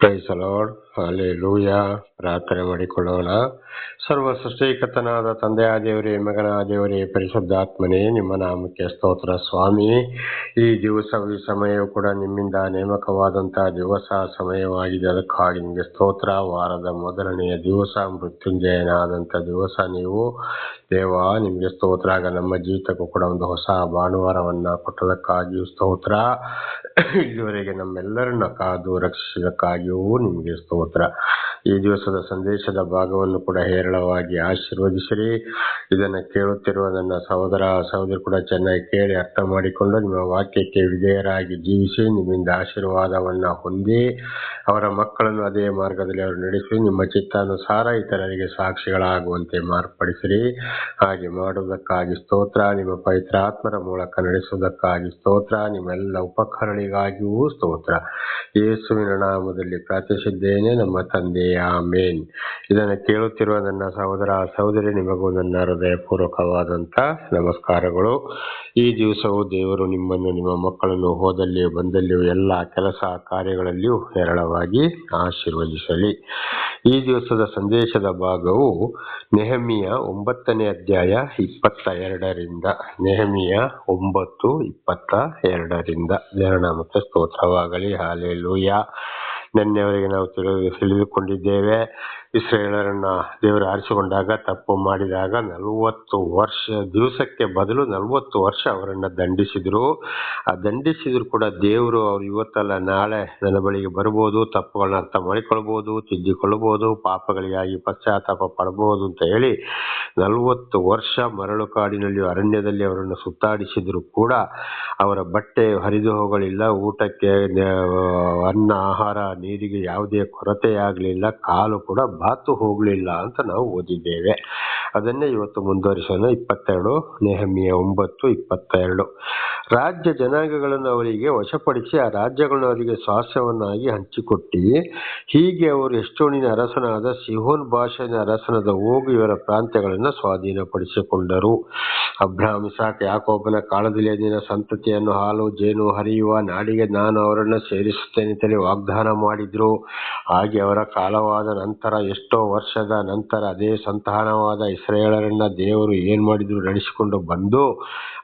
Praise the lord, hallelujah. ಪ್ರಾರ್ಥನೆ ಮಾಡಿಕೊಳ್ಳೋಣ. ಸರ್ವ ಸೃಷ್ಟಿಕರ್ತನಾದ ತಂದೆಯ ದೇವರೇ, ಮಗನ ದೇವರೇ, ಪರಿಶುದ್ಧಾತ್ಮನೇ, ನಿಮ್ಮ ನಾಮಕ್ಕೆ ಸ್ತೋತ್ರ ಸ್ವಾಮಿ. ಈ ದಿವಸವು ಈ ಸಮಯವು ಕೂಡ ನಿಮ್ಮಿಂದ ನೇಮಕವಾದಂತಹ ದಿವಸ ಸಮಯವಾಗಿದೆ. ಅದಕ್ಕಾಗಿ ನಿಮಗೆ ಸ್ತೋತ್ರ. ವಾರದ ಮೊದಲನೆಯ ದಿವಸ, ಮೃತ್ಯುಂಜಯನಾದಂಥ ದಿವಸ ನೀವು ದೇವ, ನಿಮಗೆ ಸ್ತೋತ್ರ. ಆಗ ನಮ್ಮ ಜೀವಿತಕ್ಕೂ ಕೂಡ ಒಂದು ಹೊಸ ಭಾನುವಾರವನ್ನ ಕೊಟ್ಟದಕ್ಕಾಗಿಯೂ ಸ್ತೋತ್ರ. ಇಲ್ಲಿವರೆಗೆ ನಮ್ಮೆಲ್ಲರನ್ನ ಕಾದು ರಕ್ಷಿಸಿದಕ್ಕಾಗಿಯೂ ನಿಮಗೆ ಸ್ತೋತ್ರ. ಈ ದಿವಸದ ಸಂದೇಶದ ಭಾಗವನ್ನು ಕೂಡ ಹೇರಳವಾಗಿ ಆಶೀರ್ವದಿಸಿರಿ. ಇದನ್ನು ಕೇಳುತ್ತಿರುವ ನನ್ನ ಸಹೋದರ ಸಹೋದರಿ ಕೂಡ ಚೆನ್ನಾಗಿ ಕೇಳಿ ಅರ್ಥ ಮಾಡಿಕೊಂಡು ನಿಮ್ಮ ವಾಕ್ಯಕ್ಕೆ ವಿಧೇಯರಾಗಿ ಜೀವಿಸಿ ನಿಮ್ಮಿಂದ ಆಶೀರ್ವಾದವನ್ನ ಹೊಂದಿ ಅವರ ಮಕ್ಕಳನ್ನು ಅದೇ ಮಾರ್ಗದಲ್ಲಿ ಅವರು ನಡೆಸಿ ನಿಮ್ಮ ಚಿತ್ತಾನುಸಾರ ಇತರರಿಗೆ ಸಾಕ್ಷಿಗಳಾಗುವಂತೆ ಮಾರ್ಪಡಿಸಿರಿ. ಹಾಗೆ ಮಾಡುವುದಕ್ಕಾಗಿ ಸ್ತೋತ್ರ. ನಿಮ್ಮ ಪವಿತ್ರಾತ್ಮರ ಮೂಲಕ ನಡೆಸುವುದಕ್ಕಾಗಿ ಸ್ತೋತ್ರ. ನಿಮ್ಮೆಲ್ಲ ಉಪಕರಣಿಗಾಗಿಯೂ ಸ್ತೋತ್ರ. ಯೇಸುವಿನ ನಾಮದಲ್ಲಿ ಪ್ರಾರ್ಥಿಸಿದ್ದೇನೆ ನಮ್ಮ ತಂದೆಯ ಆಮೇನ್. ಇದನ್ನು ಕೇಳುತ್ತಿರುವ ನನ್ನ ಸಹೋದರ ಸಹೋದರಿ, ನಿಮಗೂ ನನ್ನ ಹೃದಯಪೂರ್ವಕವಾದಂಥ ನಮಸ್ಕಾರಗಳು. ಈ ದಿವಸವು ದೇವರು ನಿಮ್ಮನ್ನು ನಿಮ್ಮ ಮಕ್ಕಳನ್ನು ಹೋದಲ್ಲಿಯೂ ಬಂದಲ್ಲಿಯೂ ಎಲ್ಲ ಕೆಲಸ ಕಾರ್ಯಗಳಲ್ಲಿಯೂ ಹೇರಳವಾಗಿ ಆಶೀರ್ವದಿಸಲಿ. ಈ ದಿವಸದ ಸಂದೇಶದ ಭಾಗವು ನೆಹೆಮೀಯ 9ನೇ ಅಧ್ಯಾಯ 22ರಿಂದ. ನೆಹೆಮೀಯ 9:22. ದೇವರ ನಾಮಕ್ಕೆ ಸ್ತೋತ್ರವಾಗಲಿ. ಹಲ್ಲೆಲೂಯಾ. ನಿನ್ನೆವರೆಗೆ ನಾವು ತಿಳಿದುಕೊಂಡಿದ್ದೇವೆ, ಇಸ್ರಾಯೇಲರನ್ನ ದೇವರು ಆರಿಸಿಕೊಂಡಾಗ ತಪ್ಪು ಮಾಡಿದಾಗ 40 ವರ್ಷ, ದಿವಸಕ್ಕೆ ಬದಲು 40 ವರ್ಷ ಅವರನ್ನ ದಂಡಿಸಿದ್ರು. ಆ ದಂಡಿಸಿದ್ರು ಕೂಡ ದೇವರು ಅವ್ರು ಇವತ್ತಲ್ಲ ನಾಳೆ ನನ್ನ ಬಳಿಗೆ ಬರ್ಬೋದು, ತಪ್ಪುಗಳನ್ನ ಅರ್ಥ ಮಾಡಿಕೊಳ್ಬೋದು, ತಿದ್ದಿಕೊಳ್ಳಬಹುದು, ಪಾಪಗಳಿಗಾಗಿ ಪಶ್ಚಾತ್ತಾಪ ಪಡಬಹುದು ಅಂತ ಹೇಳಿ 40 ವರ್ಷ ಮರಳು ಕಾಡಿನಲ್ಲಿ ಅರಣ್ಯದಲ್ಲಿ ಅವರನ್ನು ಸುತ್ತಾಡಿಸಿದ್ರು ಕೂಡ ಅವರ ಬಟ್ಟೆ ಹರಿದು ಹೋಗಲಿಲ್ಲ, ಊಟಕ್ಕೆ ಅನ್ನ ಆಹಾರ ನೀರಿಗೆ ಯಾವುದೇ ಕೊರತೆಯಾಗಲಿಲ್ಲ, ಕಾಲು ಕೂಡ ಬಾತು ಹೋಗಲಿಲ್ಲ ಅಂತ ನಾವು ಓದಿದ್ದೇವೆ. ಅದನ್ನೇ ಇವತ್ತು ಮುಂದುವರಿಸೋಣ. 22 ನೆಹೆಮೀಯ 9:22. ರಾಜ್ಯ ಜನಾಂಗಗಳನ್ನು ಅವರಿಗೆ ವಶಪಡಿಸಿ ಆ ರಾಜ್ಯಗಳನ್ನು ಅವರಿಗೆ ಸ್ವಾಸ್ಯವನ್ನಾಗಿ ಹಂಚಿಕೊಟ್ಟಿ, ಹೀಗೆ ಅವರು ಎಷ್ಟೋನಿನ ಅರಸನಾದ ಸಿಹೋನ್ ಬಾಷನ ಅರಸನಾದ ಓಗ್ ಇವರ ಪ್ರಾಂತ್ಯಗಳನ್ನು ಸ್ವಾಧೀನಪಡಿಸಿಕೊಂಡರು. ಅಬ್ರಹಾಮ್ ಇಸಾಕ ಯಾಕೋಬನ ಕಾಲದಲ್ಲಿ ನಿನ್ನ ಸಂತತಿಯನ್ನು ಹಾಲು ಜೇನು ಹರಿಯುವ ನಾಡಿಗೆ ನಾನು ಅವರನ್ನು ಸೇರಿಸುತ್ತೇನೆ ವಾಗ್ದಾನ ಮಾಡಿದ್ರು. ಹಾಗೆ ಅವರ ಕಾಲವಾದ ನಂತರ, ಎಷ್ಟೋ ವರ್ಷದ ನಂತರ ಅದೇ ಸಂತಾನವಾದ ಇಸ್ರಾಯೇಲರನ್ನ ದೇವರು ಏನ್ ಮಾಡಿದ್ರು, ನಡೆಸಿಕೊಂಡು ಬಂದು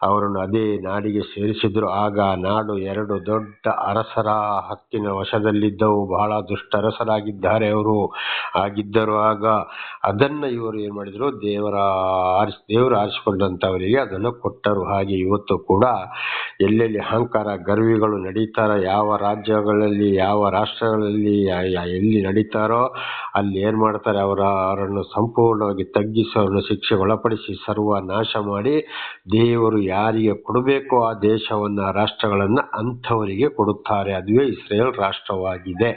ಅವರನ್ನು ಅದೇ ನಾಡಿಗೆ ಸೇರಿಸಿದ್ರು. ಆಗ ನಾಡು 2 ದೊಡ್ಡ ಅರಸರ ಹಕ್ಕಿನ ವಶದಲ್ಲಿದ್ದವು. ಬಹಳ ದುಷ್ಟ ಅರಸರಾಗಿದ್ದಾರೆ ಅವರು ಆಗಿದ್ದರು. ಆಗ ಅದನ್ನ ಇವರು ಏನ್ ಮಾಡಿದ್ರು, ದೇವರು ಆರಿಸಿಕೊಂಡಂತವರಿಗೆ ಅದನ್ನು ಕೊಟ್ಟರು. ಹಾಗೆ ಇವತ್ತು ಕೂಡ ಎಲ್ಲೆಲ್ಲಿ ಅಹಂಕಾರ ಗರ್ವಿಗಳು ನಡೀತಾರ, ಯಾವ ರಾಜ್ಯಗಳಲ್ಲಿ ಯಾವ ರಾಷ್ಟ್ರಗಳಲ್ಲಿ ಎಲ್ಲಿ ನಡೀತಾರೋ ಅಲ್ಲಿ ಏನ್ ಮಾಡ್ತಾರೆ, ಅವರನ್ನು ಸಂಪೂರ್ಣವಾಗಿ ತಗ್ಗಿಸಿ ಅವರನ್ನು ಶಿಕ್ಷೆಗೆ ಒಳಪಡಿಸಿ ಸರ್ವನಾಶ ಮಾಡಿ ದೇವರು ಯಾರಿಗೆ ಕೊಡಬೇಕೋ ಆ ದೇಶವನ್ನ ರಾಷ್ಟ್ರಗಳನ್ನ ಅಂಥವರಿಗೆ ಕೊಡುತ್ತಾರೆ. ಅದುವೇ ಇಸ್ರೇಲ್ ರಾಷ್ಟ್ರವಾಗಿದೆ.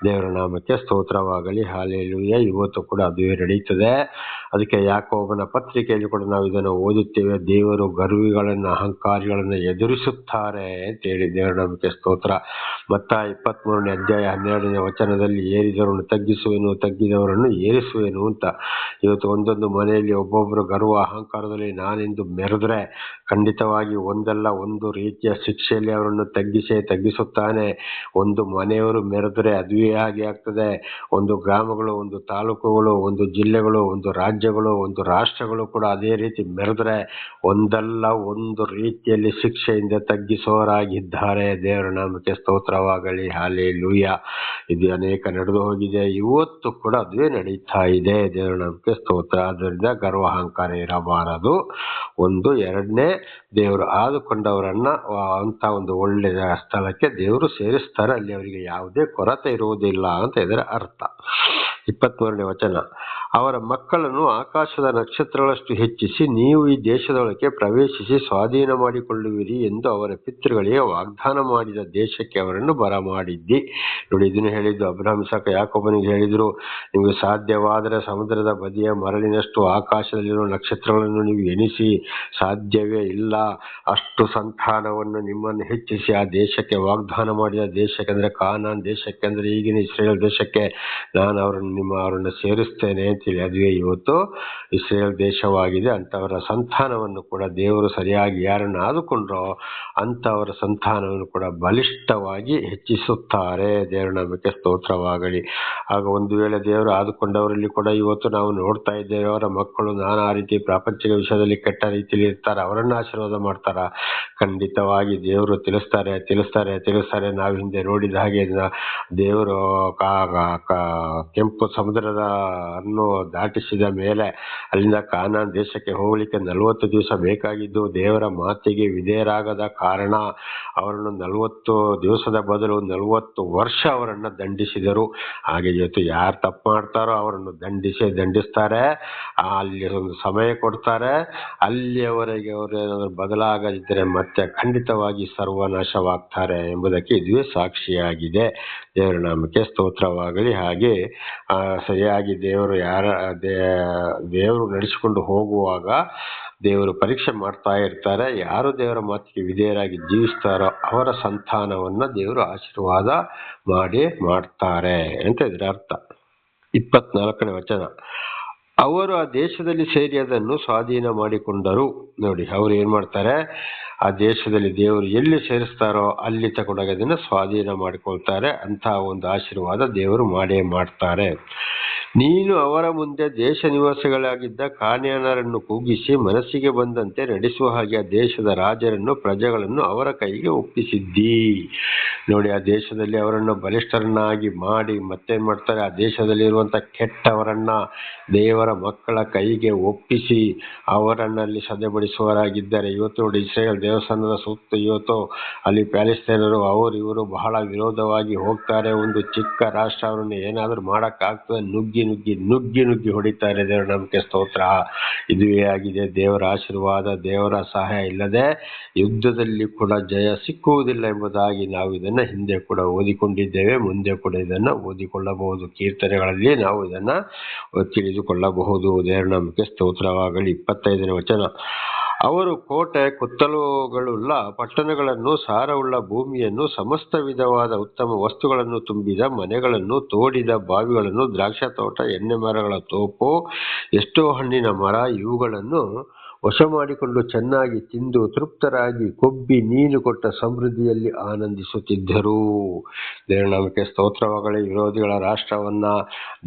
ದೇವರ ನಾಮಕ್ಕೆ ಸ್ತೋತ್ರವಾಗಲಿ. ಹಲ್ಲೆಲೂಯಾ. ಇವತ್ತು ಕೂಡ ಅದುವೇ ನಡೀತದೆ. ಅದಕ್ಕೆ ಯಾಕೋಬನ ಪತ್ರಿಕೆಯಲ್ಲಿ ಕೂಡ ನಾವು ಇದನ್ನು ಓದುತ್ತೇವೆ. ದೇವರು ಗರ್ವಿಗಳನ್ನು ಅಹಂಕಾರಿಗಳನ್ನು ಎದುರಿಸುತ್ತಾರೆ ಅಂತೇಳಿ. ದೇವರ ನಾಮಕ್ಕೆ ಸ್ತೋತ್ರ. ಮತ್ತಾಯ 23ನೇ ಅಧ್ಯಾಯ 12ನೇ ವಚನದಲ್ಲಿ ಏರಿದವರನ್ನು ತಗ್ಗಿಸುವೆನು, ತಗ್ಗಿದವರನ್ನು ಏರಿಸುವೆನು ಅಂತ. ಇವತ್ತು ಒಂದೊಂದು ಮನೆಯಲ್ಲಿ ಒಬ್ಬೊಬ್ಬರು ಗರ್ವ ಅಹಂಕಾರದಲ್ಲಿ ನಾನೆಂದು ಮೆರೆದ್ರೆ ಖಂಡಿತವಾಗಿ ಒಂದಲ್ಲ ಒಂದು ರೀತಿಯ ಶಿಕ್ಷೆಯಲ್ಲಿ ಅವರನ್ನು ತಗ್ಗಿಸುತ್ತಾನೆ. ಒಂದು ಮನೆಯವರು ಮೆರೆದ್ರೆ ಅದುವೇ ಹಾಗೆ ಆಗ್ತದೆ. ಒಂದು ಗ್ರಾಮಗಳು, ಒಂದು ತಾಲೂಕುಗಳು, ಒಂದು ಜಿಲ್ಲೆಗಳು, ಒಂದು ರಾಜ್ಯಗಳು, ಒಂದು ರಾಷ್ಟ್ರಗಳು ಕೂಡ ಅದೇ ರೀತಿ ಮೆರೆದ್ರೆ ಒಂದಲ್ಲ ಒಂದು ರೀತಿಯಲ್ಲಿ ಶಿಕ್ಷೆಯಿಂದ ತಗ್ಗಿಸೋರಾಗಿದ್ದಾರೆ. ದೇವರ ನಾಮಕ್ಕೆ ಸ್ತೋತ್ರವಾಗಲಿ. ಹಲ್ಲೆಲೂಯಾ. ಇದು ಅನೇಕ ನಡೆದು ಹೋಗಿದೆ, ಇವತ್ತು ಕೂಡ ಅದುವೇ ನಡೀತಾ ಇದೆ. ದೇವರ ನಾಮಕ್ಕೆ ಸ್ತೋತ್ರ. ಅದರಿಂದ ಗರ್ವ ಅಹಂಕಾರ ಇರಬಾರದು. ಒಂದು. ಎರಡನೇ, ದೇವರು ಆದುಕೊಂಡವರನ್ನ ಅಂತ ಒಂದು ಒಳ್ಳೆಯ ಸ್ಥಳಕ್ಕೆ ದೇವರು ಸೇರಿಸ್ತಾರೆ. ಅಲ್ಲಿ ಅವರಿಗೆ ಯಾವುದೇ ಕೊರತೆ ಇರುವುದಿಲ್ಲ ಅಂತ ಇದರ ಅರ್ಥ. 23ನೇ ವಚನ. ಅವರ ಮಕ್ಕಳನ್ನು ಆಕಾಶದ ನಕ್ಷತ್ರಗಳಷ್ಟು ಹೆಚ್ಚಿಸಿ ನೀವು ಈ ದೇಶದೊಳಗೆ ಪ್ರವೇಶಿಸಿ ಸ್ವಾಧೀನ ಮಾಡಿಕೊಳ್ಳುವಿರಿ ಎಂದು ಅವರ ಪಿತೃಗಳಿಗೆ ವಾಗ್ದಾನ ಮಾಡಿದ ದೇಶಕ್ಕೆ ಅವರನ್ನು ಬರಮಾಡಿದ್ದಿ. ನೋಡಿ, ಇದನ್ನು ಹೇಳಿದ್ದು ಅಬ್ರಹಾಮ್ ಇಸಾಕ ಯಾಕೋಬನಿಗೆ ಹೇಳಿದ್ರು. ನಿಮಗೆ ಸಾಧ್ಯವಾದರೆ ಸಮುದ್ರದ ಬದಿಯ ಮರಳಿನಷ್ಟು ಆಕಾಶದಲ್ಲಿರುವ ನಕ್ಷತ್ರಗಳನ್ನು ನೀವು ಎಣಿಸಿ, ಸಾಧ್ಯವೇ ಇಲ್ಲ ಅಷ್ಟು ಸಂತಾನವನ್ನು ನಿಮ್ಮನ್ನು ಹೆಚ್ಚಿಸಿ ಆ ದೇಶಕ್ಕೆ ವಾಗ್ದಾನ ಮಾಡಿದ ದೇಶಕ್ಕೆ, ಅಂದರೆ ಕಾನಾನ್ ದೇಶಕ್ಕೆ, ಅಂದರೆ ಈಗಿನ ಇಸ್ರೇಲ್ ದೇಶಕ್ಕೆ ನಾನು ಅವರನ್ನು ಸೇರಿಸ್ತೇನೆ ಅಂತೇಳಿ, ಅದುವೇ ಇವತ್ತು ಇಸ್ರೇಲ್ ದೇಶವಾಗಿದೆ. ಅಂಥವರ ಸಂತಾನವನ್ನು ಕೂಡ ದೇವರು ಸರಿಯಾಗಿ ಯಾರನ್ನು ಆದುಕೊಂಡ್ರೋ ಅಂಥವರ ಸಂತಾನವನ್ನು ಕೂಡ ಬಲಿಷ್ಠವಾಗಿ ಹೆಚ್ಚಿಸುತ್ತಾರೆ. ದೇವರ ನಾಮಕ್ಕೆ ಸ್ತೋತ್ರವಾಗಲಿ. ಆಗ ಒಂದು ವೇಳೆ ದೇವರು ಆದುಕೊಂಡವರಲ್ಲಿ ಕೂಡ ಇವತ್ತು ನಾವು ನೋಡ್ತಾ ಇದ್ದೇವೆ, ಅವರ ಮಕ್ಕಳು ನಾನಾ ರೀತಿ ಪ್ರಾಪಂಚಿಕ ವಿಷಯದಲ್ಲಿ ಕೆಟ್ಟ ರೀತಿಯಲ್ಲಿ ಇರ್ತಾರೆ, ಅವರನ್ನು ಆಶೀರ್ವಾದ ಮಾಡ್ತಾರ. ಖಂಡಿತವಾಗಿ ದೇವರು ತಿಳಿಸ್ತಾರೆ. ನಾವು ಹಿಂದೆ ನೋಡಿದ ಹಾಗೆ ದೇವರು ಕೆಂಪು ಸಮುದ್ರದ ಅನ್ನು ದಾಟಿಸಿದ ಮೇಲೆ ಅಲ್ಲಿಂದ ಕಾನಾನ್ ದೇಶಕ್ಕೆ ಹೋಗ್ಲಿಕ್ಕೆ 40 ದಿವಸ ಬೇಕಾಗಿದ್ದು, ದೇವರ ಮಾತಿಗೆ ವಿಧೇಯರಾಗದ ಕಾರಣ ಅವರನ್ನು 40 ದಿವಸದ ಬದಲು 40 ವರ್ಷ ಅವರನ್ನು ದಂಡಿಸಿದರು. ಹಾಗೆ ಇವತ್ತು ಯಾರು ತಪ್ಪು ಮಾಡ್ತಾರೋ ಅವರನ್ನು ದಂಡಿಸ್ತಾರೆ, ಅಲ್ಲಿ ಒಂದು ಸಮಯ ಕೊಡ್ತಾರೆ. ಅಲ್ಲಿಯವರೆಗೆ ಅವರು ಏನಾದರೂ ಬದಲಾಗದಿದ್ದರೆ ಮತ್ತೆ ಖಂಡಿತವಾಗಿ ಸರ್ವನಾಶವಾಗ್ತಾರೆ ಎಂಬುದಕ್ಕೆ ಇದುವೇ ಸಾಕ್ಷಿಯಾಗಿದೆ. ದೇವರ ನಾಮಕ್ಕೆ ಸ್ತೋತ್ರವಾಗಲಿ. ಹಾಗೆ ಸರಿಯಾಗಿ ದೇವರು ನಡೆಸಿಕೊಂಡು ಹೋಗುವಾಗ ದೇವರು ಪರೀಕ್ಷೆ ಮಾಡ್ತಾ ಇರ್ತಾರೆ. ಯಾರು ದೇವರ ಮಾತಿಗೆ ವಿಧೇಯರಾಗಿ ಜೀವಿಸ್ತಾರೋ ಅವರ ಸಂತಾನವನ್ನ ದೇವರು ಆಶೀರ್ವಾದ ಮಾಡ್ತಾರೆ ಅಂತ ಇದರ ಅರ್ಥ. 24ನೇ ವಚನ, ಅವರು ಆ ದೇಶದಲ್ಲಿ ಸೇರಿ ಅದನ್ನು ಸ್ವಾಧೀನ ಮಾಡಿಕೊಂಡರು. ನೋಡಿ, ಅವರು ಏನ್ ಮಾಡ್ತಾರೆ, ಆ ದೇಶದಲ್ಲಿ ದೇವರು ಎಲ್ಲಿ ಸೇರಿಸ್ತಾರೋ ಅಲ್ಲಿ ತಗೊಂಡಾಗ ಅದನ್ನು ಸ್ವಾಧೀನ ಮಾಡಿಕೊಳ್ತಾರೆ. ಅಂತಹ ಒಂದು ಆಶೀರ್ವಾದ ದೇವರು ಮಾಡ್ತಾರೆ. ನೀನು ಅವರ ಮುಂದೆ ದೇಶ ನಿವಾಸಿಗಳಾಗಿದ್ದ ಕಾನಾನ್ಯರನ್ನು ಕೂಗಿಸಿ ಮನಸ್ಸಿಗೆ ಬಂದಂತೆ ನಡೆಸುವ ಹಾಗೆ ಆ ದೇಶದ ರಾಜರನ್ನು ಪ್ರಜೆಗಳನ್ನು ಅವರ ಕೈಗೆ ಒಪ್ಪಿಸಿದ್ದಿ. ನೋಡಿ, ಆ ದೇಶದಲ್ಲಿ ಅವರನ್ನು ಬಲಿಷ್ಠರನ್ನಾಗಿ ಮಾಡಿ ಮತ್ತೇನ್ ಮಾಡ್ತಾರೆ, ಆ ದೇಶದಲ್ಲಿರುವಂತ ಕೆಟ್ಟವರನ್ನ ದೇವರ ಮಕ್ಕಳ ಕೈಗೆ ಒಪ್ಪಿಸಿ ಅವರನ್ನಲ್ಲಿ ಸದೆಬಡಿಸುವವರಾಗಿದ್ದಾರೆ. ಇವತ್ತು ನೋಡಿ, ಇಸ್ರೇಲ್ ದೇವಸ್ಥಾನದ ಸುತ್ತ ಇವತ್ತು ಅಲ್ಲಿ ಪ್ಯಾಲೆಸ್ತೈನರು ಅವರು ಇವರು ಬಹಳ ವಿರೋಧವಾಗಿ ಹೋಗ್ತಾರೆ. ಒಂದು ಚಿಕ್ಕ ರಾಷ್ಟ್ರ ಅವರನ್ನು ಏನಾದರೂ ಮಾಡಕ್ಕಾಗ್ತದೆ, ನುಗ್ಗಿ ಹೊಡಿತಾರೆ. ದೇವರ ನಂಬಿಕೆ ಸ್ತೋತ್ರ. ಇದುವೇ ಆಗಿದೆ ದೇವರ ಆಶೀರ್ವಾದ. ದೇವರ ಸಹಾಯ ಇಲ್ಲದೆ ಯುದ್ಧದಲ್ಲಿ ಕೂಡ ಜಯ ಸಿಕ್ಕುವುದಿಲ್ಲ ಎಂಬುದಾಗಿ ನಾವು ಇದನ್ನ ಹಿಂದೆ ಕೂಡ ಓದಿಕೊಂಡಿದ್ದೇವೆ, ಮುಂದೆ ಕೂಡ ಇದನ್ನ ಓದಿಕೊಳ್ಳಬಹುದು. ಕೀರ್ತನೆಗಳಲ್ಲಿ ನಾವು ಇದನ್ನ ತಿಳಿದುಕೊಳ್ಳಬಹುದು. ದೇವರ ನಂಬಿಕೆ ಸ್ತೋತ್ರವಾಗಲಿ. 25ನೇ ವಚನ, ಅವರು ಕೋಟೆ ಕೊತ್ತಲುಗಳುಳ್ಳ ಪಟ್ಟಣಗಳನ್ನು, ಸಾರವುಳ್ಳ ಭೂಮಿಯನ್ನು, ಸಮಸ್ತ ವಿಧವಾದ ಉತ್ತಮ ವಸ್ತುಗಳನ್ನು ತುಂಬಿದ ಮನೆಗಳನ್ನು, ತೋಡಿದ ಬಾವಿಗಳನ್ನು, ದ್ರಾಕ್ಷ ತೋಟ, ಎಣ್ಣೆ ಮರಗಳ ತೋಪು, ಎಷ್ಟೋ ಹಣ್ಣಿನ ಮರ ಇವುಗಳನ್ನು ವಶ ಮಾಡಿಕೊಂಡು ಚೆನ್ನಾಗಿ ತಿಂದು ತೃಪ್ತರಾಗಿ ಕೊಬ್ಬಿ ನೀನು ಕೊಟ್ಟ ಸಮೃದ್ಧಿಯಲ್ಲಿ ಆನಂದಿಸುತ್ತಿದ್ದರು. ದೇವರ ನಾಮಕ್ಕೆ ಸ್ತೋತ್ರವಾಗಲಿ. ವಿರೋಧಿಗಳ ರಾಷ್ಟ್ರವನ್ನ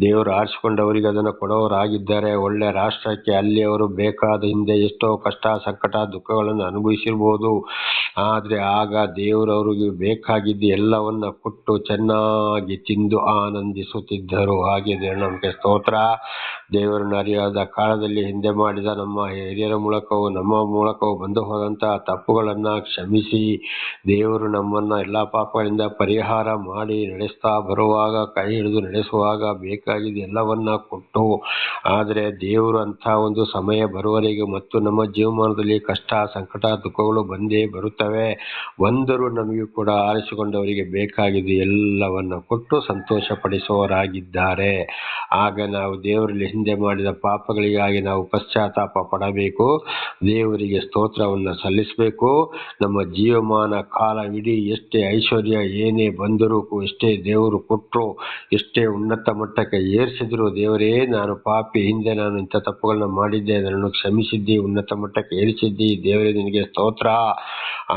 ದೇವರು ಆರಿಸಿಕೊಂಡವರಿಗೆ ಅದನ್ನು ಕೊಡೋರಾಗಿದ್ದಾರೆ. ಒಳ್ಳೆ ರಾಷ್ಟ್ರಕ್ಕೆ ಅಲ್ಲಿ ಅವರು ಬೇಕಾದ ಹಿಂದೆ ಎಷ್ಟೋ ಕಷ್ಟ ಸಂಕಟ ದುಃಖಗಳನ್ನು ಅನುಭವಿಸಿರ್ಬೋದು. ಆದ್ರೆ ಆಗ ದೇವರು ಅವರಿಗೆ ಬೇಕಾಗಿದ್ದು ಎಲ್ಲವನ್ನ ಕೊಟ್ಟು ಚೆನ್ನಾಗಿ ತಿಂದು ಆನಂದಿಸುತ್ತಿದ್ದರು. ಹಾಗೆ ದೇವರ ನಾಮಕ್ಕೆ ಸ್ತೋತ್ರ. ದೇವರನ್ನು ಅರಿಯಾದ ಕಾಲದಲ್ಲಿ ಹಿಂದೆ ಮಾಡಿದ ನಮ್ಮ ಹಿರಿಯರ ಮೂಲಕವೂ ನಮ್ಮ ಮೂಲಕವೂ ಬಂದು ಹೋದಂತಹ ತಪ್ಪುಗಳನ್ನ ಕ್ಷಮಿಸಿ ದೇವರು ನಮ್ಮನ್ನ ಎಲ್ಲಾ ಪಾಪಗಳಿಂದ ಪರಿಹಾರ ಮಾಡಿ ನಡೆಸ್ತಾ ಬರುವಾಗ, ಕೈ ಹಿಡಿದು ನಡೆಸುವಾಗ ಬೇಕಾಗಿದ್ದು ಎಲ್ಲವನ್ನ ಕೊಟ್ಟು, ಆದರೆ ದೇವರು ಅಂತ ಒಂದು ಸಮಯ ಬರುವವರೆಗೆ ಮತ್ತು ನಮ್ಮ ಜೀವಮಾನದಲ್ಲಿ ಕಷ್ಟ ಸಂಕಟ ದುಃಖಗಳು ಬಂದೇ ಬರುತ್ತವೆ. ಬಂದರೂ ನಮಗೂ ಕೂಡ ಆರಿಸಿಕೊಂಡವರಿಗೆ ಬೇಕಾಗಿದ್ದು ಎಲ್ಲವನ್ನ ಕೊಟ್ಟು ಸಂತೋಷ ಪಡಿಸುವವರಾಗಿದ್ದಾರೆ. ಆಗ ನಾವು ದೇವರಲ್ಲಿ ಹಿಂದೆ ಮಾಡಿದ ಪಾಪಗಳಿಗಾಗಿ ನಾವು ಪಶ್ಚಾತ್ತಾಪ ಪಡಬೇಕು, ದೇವರಿಗೆ ಸ್ತೋತ್ರವನ್ನು ಸಲ್ಲಿಸಬೇಕು. ನಮ್ಮ ಜೀವಮಾನ ಕಾಲವಿಡೀ ಎಷ್ಟೇ ಐಶ್ವರ್ಯ ಏನೇ ಬಂದರೂ, ಎಷ್ಟೇ ದೇವರು ಕೊಟ್ಟರು, ಎಷ್ಟೇ ಉನ್ನತ ಮಟ್ಟಕ್ಕೆ ಏರಿಸಿದ್ರು, ದೇವರೇ ನಾನು ಪಾಪಿ, ಹಿಂದೆ ನಾನು ಇಂಥ ತಪ್ಪುಗಳನ್ನ ಮಾಡಿದ್ದೆ, ನನ್ನನ್ನು ಕ್ಷಮಿಸಿದ್ದಿ, ಉನ್ನತ ಮಟ್ಟಕ್ಕೆ ಏರಿಸಿದ್ದಿ, ದೇವರೇ ನಿನಗೆ ಸ್ತೋತ್ರ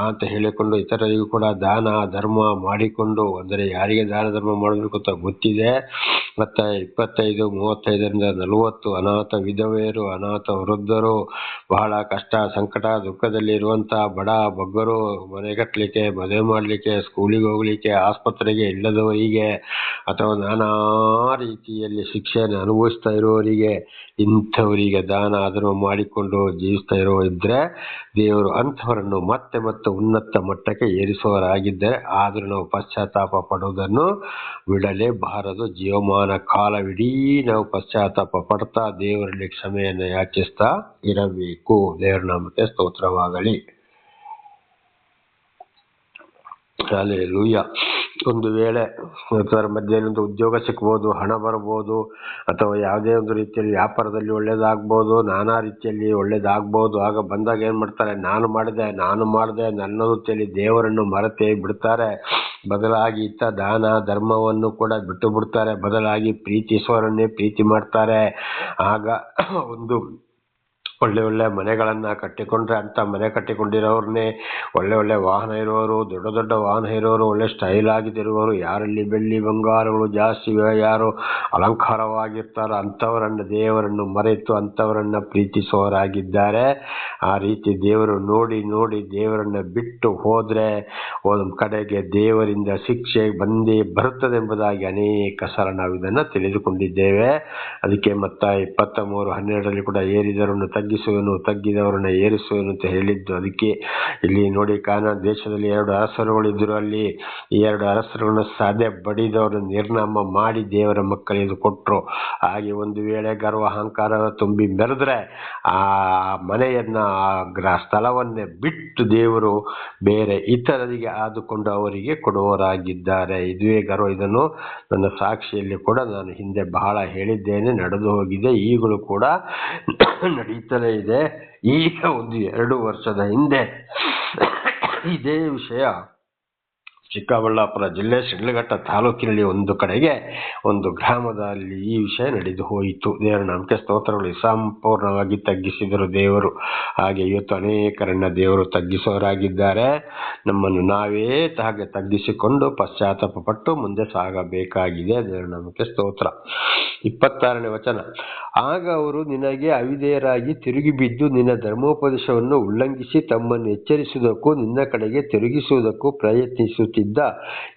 ಅಂತ ಹೇಳಿಕೊಂಡು ಇತರರಿಗೂ ಕೂಡ ದಾನ ಧರ್ಮ ಮಾಡಿಕೊಂಡು, ಅಂದರೆ ಯಾರಿಗೆ ದಾನ ಧರ್ಮ ಮಾಡಬೇಕು ಅಂತ ಗೊತ್ತಿದೆ. ಮತ್ತೆ 25, 35ರಿಂದ 40 ಅನಾಥ ವಿಧವೆಯರು, ಅನಾಥ ವೃದ್ಧರು, ಬಹಳ ಕಷ್ಟ ಸಂಕಟ ದುಃಖದಲ್ಲಿ ಇರುವಂತಹ ಬಡ ಬಗ್ಗರು, ಮನೆ ಕಟ್ಟಲಿಕ್ಕೆ, ಮದುವೆ ಮಾಡಲಿಕ್ಕೆ, ಸ್ಕೂಲಿಗೆ ಹೋಗ್ಲಿಕ್ಕೆ, ಆಸ್ಪತ್ರೆಗೆ ಇಲ್ಲದವರಿಗೆ, ಅಥವಾ ನಾನಾ ರೀತಿಯಲ್ಲಿ ಶಿಕ್ಷೆಯನ್ನು ಅನುಭವಿಸ್ತಾ ಇರುವವರಿಗೆ, ಇಂಥವರಿಗೆ ದಾನ ಧರ್ಮ ಮಾಡಿಕೊಂಡು ಜೀವಿಸ್ತಾ ಇದ್ರೆ ದೇವರು ಅಂಥವರನ್ನು ಮತ್ತೆ ಮತ್ತೆ ಉನ್ನತ ಮಟ್ಟಕ್ಕೆ ಏರಿಸುವವರಾಗಿದ್ದಾರೆ. ಆದರೂ ನಾವು ಪಶ್ಚಾತ್ತಾಪ ಪಡುವುದನ್ನು ಬಿಡಲೇಬಾರದು. ಜೀವಮಾನ ಕಾಲವಿಡೀ ನಾವು ಪಶ್ಚಾತ್ತಾಪ ಪಡ್ತಾ ದೇವರಲ್ಲಿ ಕ್ಷಮೆಯನ್ನು ಯಾಚಿಸ್ತಾ ಇರಬೇಕು. ದೇವರ ನಾಮಕ್ಕೆ ಸ್ತೋತ್ರವಾಗಲಿ. ಹಲ್ಲೆಲೂಯಾ. ಒಂದು ವೇಳೆ ಅದರ ಮಧ್ಯೆ ಒಂದು ಉದ್ಯೋಗ ಸಿಕ್ಬೋದು, ಹಣ ಬರ್ಬೋದು, ಅಥವಾ ಯಾವುದೇ ಒಂದು ರೀತಿಯಲ್ಲಿ ವ್ಯಾಪಾರದಲ್ಲಿ ಒಳ್ಳೇದಾಗ್ಬೋದು, ನಾನಾ ರೀತಿಯಲ್ಲಿ ಒಳ್ಳೇದಾಗ್ಬೋದು. ಆಗ ಬಂದಾಗ ಏನು ಮಾಡ್ತಾರೆ, ನಾನು ಮಾಡಿದೆ ನನ್ನ ರೀತಿಯಲ್ಲಿ ದೇವರನ್ನು ಮರೆತೇ ಬಿಡ್ತಾರೆ. ಬದಲಾಗಿ ಇತ್ತ ದಾನ ಧರ್ಮವನ್ನು ಕೂಡ ಬಿಟ್ಟು ಬಿಡ್ತಾರೆ. ಬದಲಾಗಿ ಪ್ರೀತಿಸುವವರನ್ನೇ ಪ್ರೀತಿ ಮಾಡ್ತಾರೆ. ಆಗ ಒಂದು ಒಳ್ಳೆ ಮನೆಗಳನ್ನ ಕಟ್ಟಿಕೊಂಡ್ರೆ ಅಂತ ಮನೆ ಕಟ್ಟಿಕೊಂಡಿರೋರ್ನೇ ಒಳ್ಳೆ ವಾಹನ ಇರೋರು, ದೊಡ್ಡ ವಾಹನ ಇರೋರು, ಒಳ್ಳೆ ಸ್ಟೈಲ್ ಆಗಿರುವವರು, ಯಾರಲ್ಲಿ ಬೆಳ್ಳಿ ಬಂಗಾರಗಳು ಜಾಸ್ತಿ ಯಾರು ಅಲಂಕಾರವಾಗಿರ್ತಾರೋ ಅಂಥವರನ್ನು ದೇವರನ್ನು ಮರೆತು ಅಂಥವರನ್ನ ಪ್ರೀತಿಸುವವರಾಗಿದ್ದಾರೆ. ಆ ರೀತಿ ದೇವರು ನೋಡಿ ದೇವರನ್ನ ಬಿಟ್ಟು ಹೋದ್ರೆ ಒಂದು ಕಡೆಗೆ ದೇವರಿಂದ ಶಿಕ್ಷೆ ಬಂದೇ ಬರುತ್ತದೆ ಎಂಬುದಾಗಿ ಅನೇಕ ಸಲ ನಾವು ಇದನ್ನು ತಿಳಿದುಕೊಂಡಿದ್ದೇವೆ. ಅದಕ್ಕೆ ಮತ್ತಾಯ 23:12 ಕೂಡ ಏರಿದವರನ್ನು ತಗ್ಗಿಸುವನು, ತಗ್ಗಿದವರನ್ನು ಏರಿಸುವನು ಅಂತ ಹೇಳಿದ್ದು. ಅದಕ್ಕೆ ಇಲ್ಲಿ ನೋಡಿ, ಕಾನಾನ್ ದೇಶದಲ್ಲಿ 2 ಅರಸರುಗಳಿದ್ದರು. ಅಲ್ಲಿ ಈ 2 ಅರಸರುಗಳನ್ನು ಸದೆ ಬಡಿದವರನ್ನು ನಿರ್ನಾಮ ಮಾಡಿ ದೇವರ ಮಕ್ಕಳಿಗೆ ಕೊಟ್ಟರು. ಹಾಗೆ ಒಂದು ವೇಳೆ ಗರ್ವ ಅಹಂಕಾರ ತುಂಬಿ ಮೆರೆದ್ರೆ ಆ ಮನೆಯನ್ನ ಆ ಸ್ಥಳವನ್ನೇ ಬಿಟ್ಟು ದೇವರು ಬೇರೆ ಇತರರಿಗೆ ಆದುಕೊಂಡು ಅವರಿಗೆ ಕೊಡುವವರಾಗಿದ್ದಾರೆ. ಇದುವೇ ಗರ್ವ. ಇದನ್ನು ನನ್ನ ಸಾಕ್ಷಿಯಲ್ಲಿ ಕೂಡ ನಾನು ಹಿಂದೆ ಬಹಳ ಹೇಳಿದ್ದೇನೆ, ನಡೆದು ಹೋಗಿದೆ, ಈಗಲೂ ಕೂಡ ನಡೀತಲೇ ಇದೆ. ಈಗ ಒಂದು 2 ವರ್ಷದ ಹಿಂದೆ ಇದೇ ವಿಷಯ ಚಿಕ್ಕಬಳ್ಳಾಪುರ ಜಿಲ್ಲೆ ಶಿಡ್ಲಘಟ್ಟ ತಾಲೂಕಿನಲ್ಲಿ ಒಂದು ಕಡೆಗೆ ಒಂದು ಗ್ರಾಮದಲ್ಲಿ ಈ ವಿಷಯ ನಡೆದು ಹೋಯಿತು. ದೇವರ ನಾಮಕ್ಕೆ ಸ್ತೋತ್ರಗಳು. ಸಂಪೂರ್ಣವಾಗಿ ತಗ್ಗಿಸಿದರು ದೇವರು. ಹಾಗೆ ಇವತ್ತು ಅನೇಕರನ್ನ ದೇವರು ತಗ್ಗಿಸೋರಾಗಿದ್ದಾರೆ. ನಮ್ಮನ್ನು ನಾವೇ ಹಾಗೆ ತಗ್ಗಿಸಿಕೊಂಡು ಪಶ್ಚಾತ್ತಾಪ ಪಟ್ಟು ಮುಂದೆ ಸಾಗಬೇಕಾಗಿದೆ. ದೇವರ ನಾಮಕ್ಕೆ ಸ್ತೋತ್ರ. 26ನೇ ವಚನ. ಆಗ ಅವರು ನಿನಗೆ ಅವಿಧೇಯರಾಗಿ ತಿರುಗಿ ಬಿದ್ದು ನಿನ್ನ ಧರ್ಮೋಪದೇಶವನ್ನು ಉಲ್ಲಂಘಿಸಿ ತಮ್ಮನ್ನು ಎಚ್ಚರಿಸುವುದಕ್ಕೂ ನಿನ್ನ ಕಡೆಗೆ ತಿರುಗಿಸುವುದಕ್ಕೂ ಪ್ರಯತ್ನಿಸುತ್ತಿದ್ದ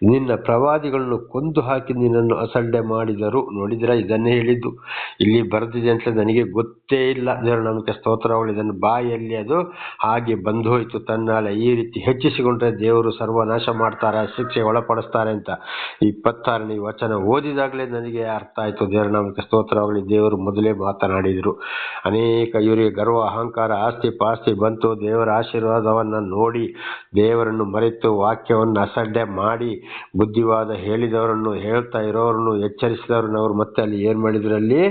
ನಿನ್ನ ಪ್ರವಾದಿಗಳನ್ನು ಕೊಂದು ಹಾಕಿ ನಿನ್ನನ್ನು ಅಸಡ್ಡೆ ಮಾಡಿದರು. ನೋಡಿದ್ರೆ, ಇದನ್ನೇ ಹೇಳಿದ್ದು ಇಲ್ಲಿ ಬರೆದಿದೆ ಅಂತ ನನಗೆ ಗೊತ್ತೇ ಇಲ್ಲ. ದೇವರ ನಮಗೆ ಸ್ತೋತ್ರಗಳು. ಇದನ್ನು ಬಾಯಲ್ಲಿ ಅದು ಹಾಗೆ ಬಂದು ಹೋಯಿತು ತನ್ನಾಲೆ. ಈ ರೀತಿ ಹೆಚ್ಚಿಸಿಕೊಂಡ್ರೆ ದೇವರು ಸರ್ವನಾಶ ಮಾಡ್ತಾರೆ, ಶಿಕ್ಷೆ ಒಳಪಡಿಸ್ತಾರೆ ಅಂತ 26ನೇ ವಚನ ಓದಿದಾಗಲೇ ನನಗೆ ಅರ್ಥ ಆಯ್ತು. ದೇವರ ನಮಗೆ ಸ್ತೋತ್ರಗಳು. ದೇವರು ಮೊದಲೇ ಮಾತನಾಡಿದರು. ಅನೇಕ ಇವರಿಗೆ ಗರ್ವ ಅಹಂಕಾರ ಆಸ್ತಿ ಪಾಸ್ತಿ ಬಂತು. ದೇವರ ಆಶೀರ್ವಾದವನ್ನ ನೋಡಿ ದೇವರನ್ನು ಮರೆತು ವಾಕ್ಯವನ್ನು ಅಸಡ್ಡೆ ಮಾಡಿ ಬುದ್ಧಿವಾದ ಹೇಳಿದವರನ್ನು, ಹೇಳ್ತಾ ಇರೋರನ್ನು, ಎಚ್ಚರಿಸಿದವ್ರನ್ನ ಅವರು ಮತ್ತೆ ಅಲ್ಲಿ ಏನ್ ಮಾಡಿದ್ರು, ಅಲ್ಲಿ